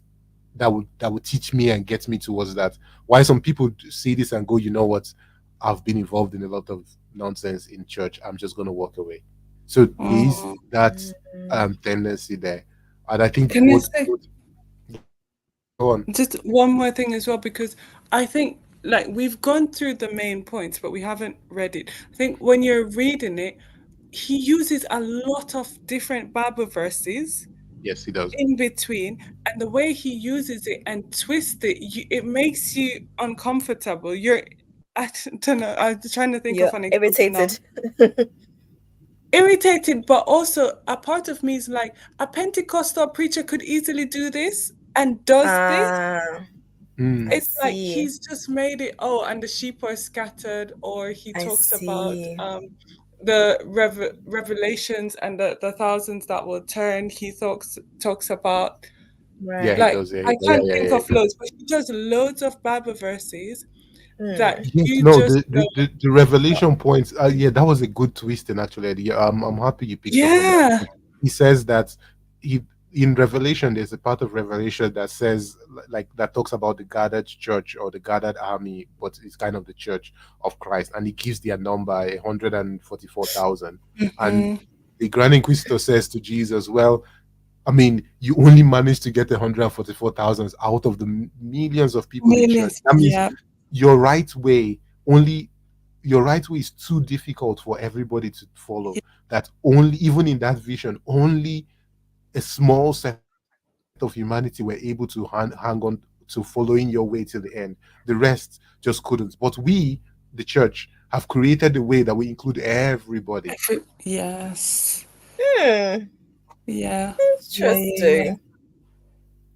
would teach me and get me towards that? Why some people see this and go, you know what, I've been involved in a lot of nonsense in church, I'm just going to walk away. So there is that tendency there. And I think Can I say go on. just one more thing as well, because I think, like, we've gone through the main points, but we haven't read it. I think when you're reading it, he uses a lot of different Bible verses. Yes, he does. In between, and the way he uses it and twists it, it makes you uncomfortable. I don't know, I'm trying to think of an example irritated now. Irritated, but also a part of me is like, a Pentecostal preacher could easily do this and does this. It's like he's just made it, and the sheep are scattered, or he talks about the revelations and the thousands that will turn. He talks about, right. like, I can't think of loads, but he does loads of Bible verses that the revelation points. That was a good twist, and actually, I'm happy you picked up on that. He says that in Revelation, there's a part of Revelation that says, like, that talks about the gathered church or the gathered army, but it's kind of the church of Christ, and he gives their number 144,000. And the Grand Inquisitor says to Jesus, well, I mean, you only managed to get 144,000 out of the millions of people in church. That means your right way is too difficult for everybody to follow. That only, even in that vision, only a small set of humanity were able to hang on to following your way till the end. The rest just couldn't. But we, the church, have created a way that we include everybody. Yes. Yeah. Interesting. Yeah.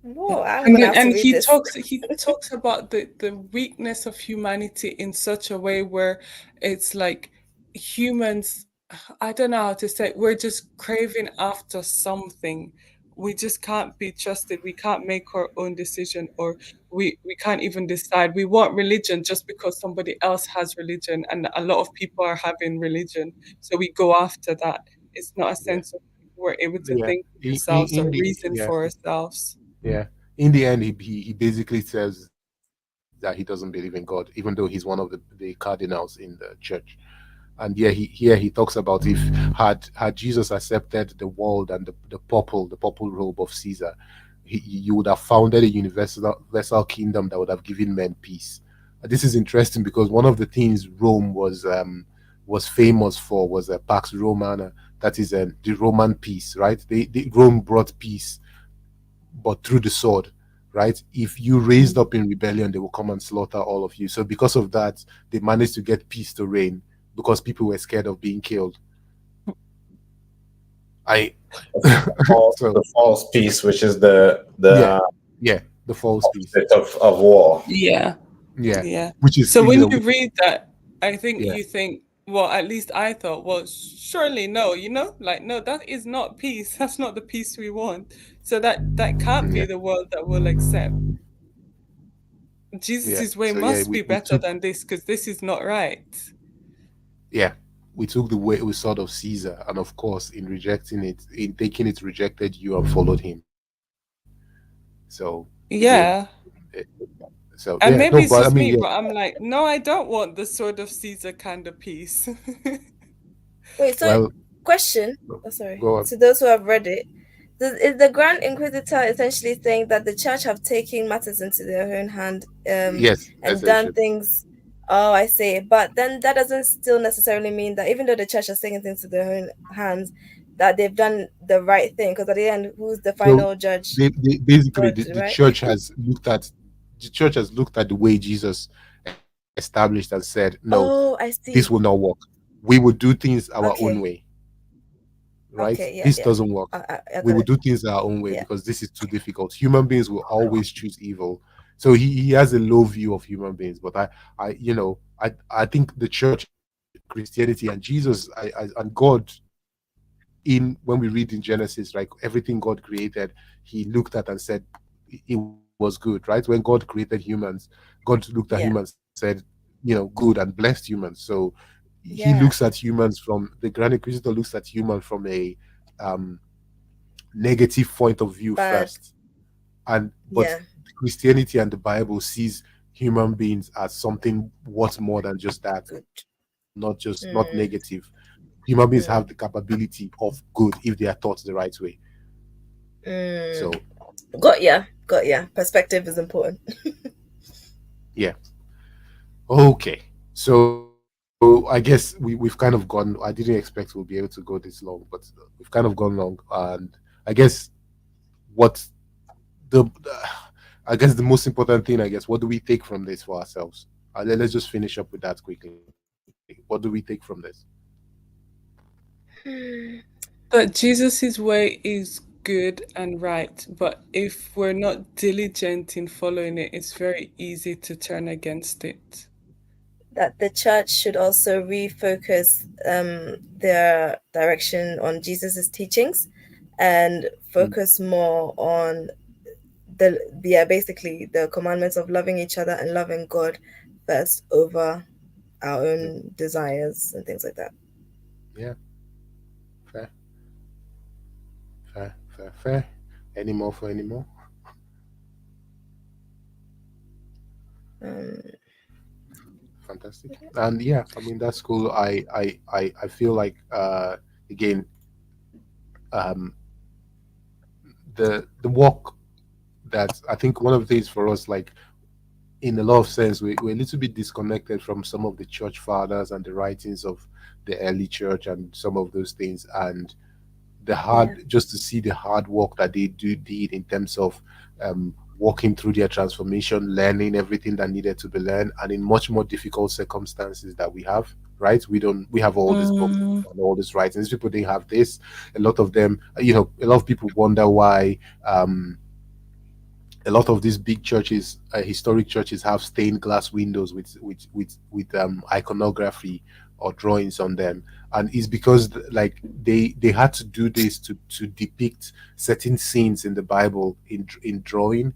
Whoa, and he talks about the weakness of humanity in such a way where it's like humans, I don't know how to say it, we're just craving after something. We just can't be trusted. We can't make our own decision, or we can't even decide. We want religion just because somebody else has religion, and a lot of people are having religion, so we go after that. It's not a sense of we're able to think for ourselves or reason for ourselves. Yeah. In the end, he basically says that he doesn't believe in God, even though he's one of the cardinals in the church. And he talks about, if had Jesus accepted the world and the purple robe of Caesar, you would have founded a universal kingdom that would have given men peace. This is interesting because one of the things Rome was famous for was a Pax Romana, that is the Roman peace, right? Rome brought peace, but through the sword, right? If you raised up in rebellion, they will come and slaughter all of you. So because of that, they managed to get peace to reign, because people were scared of being killed. The false peace, which is the false peace of war. Yeah. Which is, so when you read that, I think Yeah, you think, well, at least I thought, well, surely no, like, no, that is not peace. That's not the peace we want. So that can't yeah, be the world that will accept. yeah. Jesus's way So yeah, must be we better took, than this because this is not right. yeah, we took the way we sort of Caesar, and of course, in rejecting it, in taking it, rejected you and followed him. So again, Yeah. eh, so yeah, And no, maybe but it's I just mean, me, yeah. but I'm like, no, I don't want the sword of Caesar kind of peace. Wait, so Well, question. go Oh, sorry. go on. To those who have read it, is the Grand Inquisitor essentially saying that the church have taken matters into their own hand, Yes, and done essentially. things? Oh, I see. But then that doesn't still necessarily mean that even though the church has taken things to their own hands, that they've done the right thing. Because at the end, who's the So final judge? they basically God, the right? church has looked at the way Jesus established and said, no, Oh, I this will see. not work. We will do things our own Okay. way, right? Okay. Yeah. This Yeah. doesn't work. I We got will it. do things our own way Yeah. because this is too difficult. Human beings will always choose evil. So he has a low view of human beings. But I think the church, Christianity, and Jesus, and God, in when we read in Genesis, like everything God created, He looked at and said it was good, right? When God created humans, God looked at Yeah. humans, said, good, and blessed humans. So He looks Yeah. at humans from the Grand Inquisitor looks at humans from a um, negative point of view Bad. first, and but Yeah. Christianity and the Bible sees human beings as something worth more than just that, Good. not Mm, negative. Human beings mm, have the capability of good if they are taught the right way. mm. So Got ya. Got ya. Perspective is important. yeah, okay. So I guess we've kind of gone. I didn't expect we'll be able to go this long, but we've kind of gone long. And I guess what the I guess the most important thing, I guess, what do we take from this for ourselves? Let's just finish up with that quickly. What do we take from this? That Jesus's way is good and right, but if we're not diligent in following it, it's very easy to turn against it. That the church should also refocus their direction on Jesus's teachings and Mm, focus more on the basically the commandments of loving each other and loving God first over our mm. own desires and things like that. Yeah, fair, fair. Any more for any more? Um, Fantastic. And yeah, I mean that's cool. I feel like again um the work that I think one of the things for us, like in a lot of sense, we're a little bit disconnected from some of the church fathers and the writings of the early church and some of those things, and the yeah. hard just to see the hard work that they did in terms of walking through their transformation, learning everything that needed to be learned, and in much more difficult circumstances that we have. Right? We have all these books Mm, and all these writings. People didn't have this. A lot of them, a lot of people wonder why. A lot of these big churches, historic churches, have stained glass windows with iconography or drawings on them, and it's because like they had to do this to depict certain scenes in the Bible in drawing,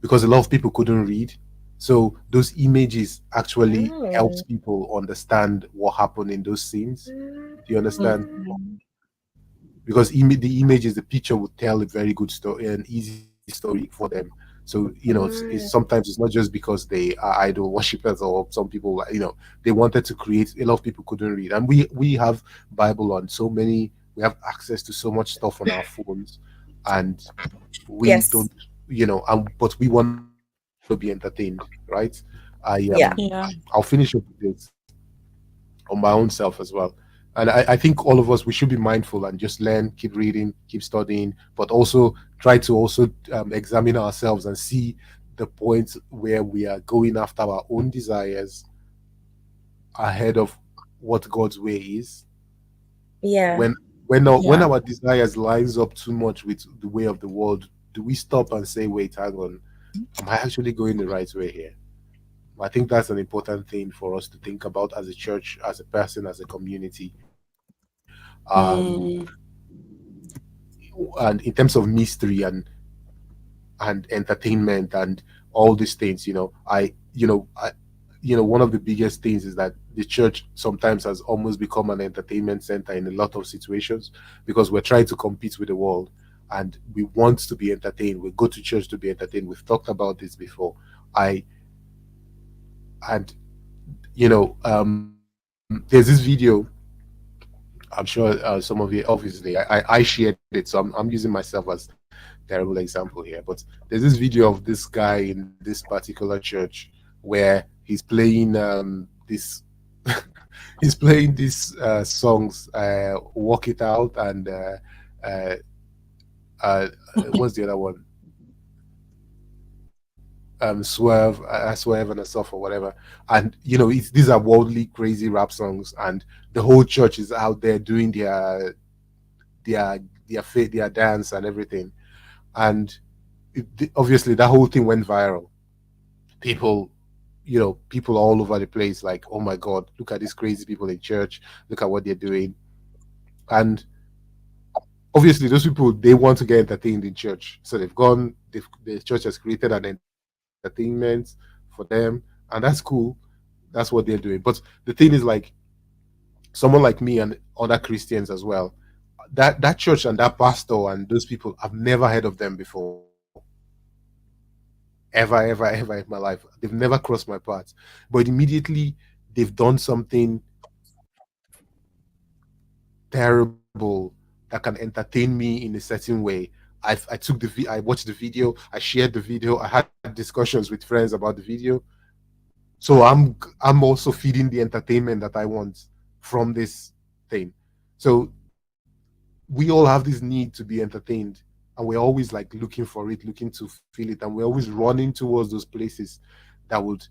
because a lot of people couldn't read. So those images actually Oh. helped people understand what happened in those scenes. Do you understand? Mm. Because the images, the picture would tell a very good story, an easy story for them. So it's Mm. sometimes it's not just because they are idol worshippers, or some people they wanted to create. A lot of people couldn't read, and we have Bible on so many. We have access to so much stuff on our phones, and we Yes. don't, but we want to be entertained, right? I Yeah. yeah. I'll finish up with this on my own self as well. And I think all of us, we should be mindful and just learn, keep reading, keep studying, but also try to also examine ourselves and see the points where we are going after our own desires ahead of what God's way is. Yeah. When when Yeah. our desires lines up too much with the way of the world, do we stop and say, "Wait, hang on, am I actually going the right way here?" I think that's an important thing for us to think about as a church, as a person, as a community. Mm. And in terms of mystery and entertainment and all these things, one of the biggest things is that the church sometimes has almost become an entertainment center in a lot of situations, because we're trying to compete with the world and we want to be entertained. We go to church to be entertained. We've talked about this before. I and there's this video. I'm sure some of you, obviously, I shared it, so I'm using myself as terrible example here. But there's this video of this guy in this particular church where he's playing this he's playing these songs, "Walk It Out" and uh, what's the other one? Swerve, I swerve and a stuff or whatever. And these are worldly, crazy rap songs, and the whole church is out there doing their dance and everything. And obviously that whole thing went viral. People, people all over the place, like, oh my god, look at these crazy people in church, look at what they're doing. And obviously those people, they want to get entertained in church, so the church has created an entertainment for them, and that's cool. That's what they're doing. But the thing is, like, someone like me and other Christians as well, that church and that pastor and those people, I've never heard of them before, ever in my life. They've never crossed my path. But immediately they've done something terrible that can entertain me in a certain way. I watched the video, I shared the video, I had discussions with friends about the video. So I'm also feeding the entertainment that I want from this thing. So we all have this need to be entertained, and we're always like looking for it, looking to feel it, and we're always running towards those places that would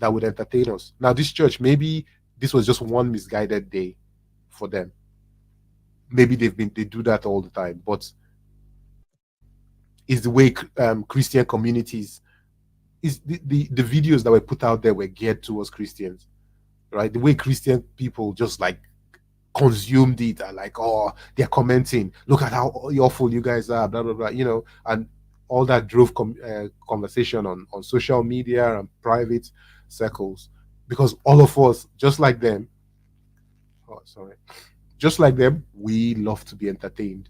entertain us. Now, this church, maybe this was just one misguided day for them. Maybe they do that all the time, but is the way Christian communities, is the videos that were put out there were geared towards Christians, right? The way Christian people just like consumed it, and like, oh, they're commenting, look at how awful you guys are, blah blah blah, and all that drove conversation on social media and private circles, because all of us, just like them, we love to be entertained.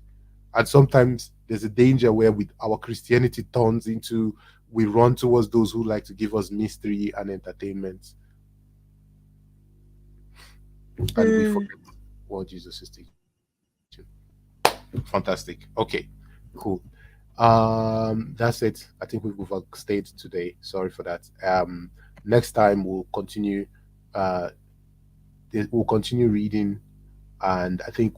And sometimes there's a danger where with our Christianity turns into, we run towards those who like to give us mystery and entertainment, and we forget what Jesus is teaching. Fantastic. Okay, cool. That's it. I think we've overstayed today. Sorry for that. Next time we'll continue. We'll continue reading, and I think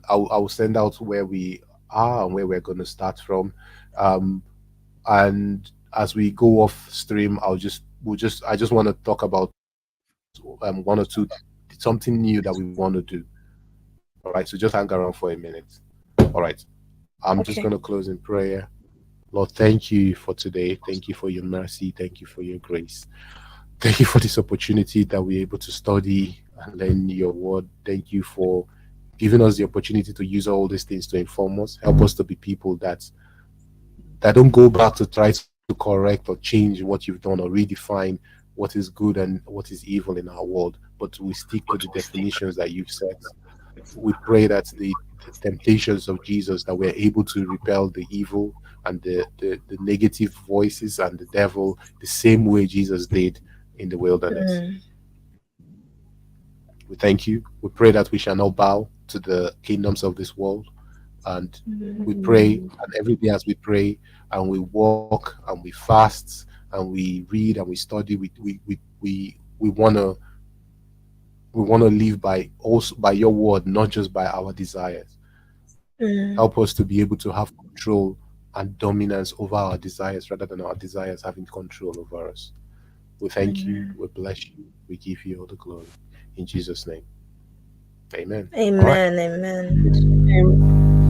I'll send out where we are and where we're going to start from. And as we go off stream, I just want to talk about one or two, something new that we want to do. All right, so just hang around for a minute. All right, I'm just going to close in prayer. Lord, thank you for today. Thank you for your mercy. Thank you for your grace. Thank you for this opportunity that we're able to study and learn your word. Thank you for giving us the opportunity to use all these things to inform us. Help us to be people that don't go back to try to correct or change what you've done, or redefine what is good and what is evil in our world, but we stick to the definitions that you've set. We pray that the temptations of Jesus, that we're able to repel the evil and the negative voices and the devil the same way Jesus did in the wilderness. We thank you. We pray that we shall not bow to the kingdoms of this world. And we pray, and every day as we pray and we walk and we fast and we read and we study, we want to live by your word, not just by our desires. Help us to be able to have control and dominance over our desires rather than our desires having control over us. We thank you, we bless you, we give you all the glory. In Jesus' name. Amen. Amen. Amen.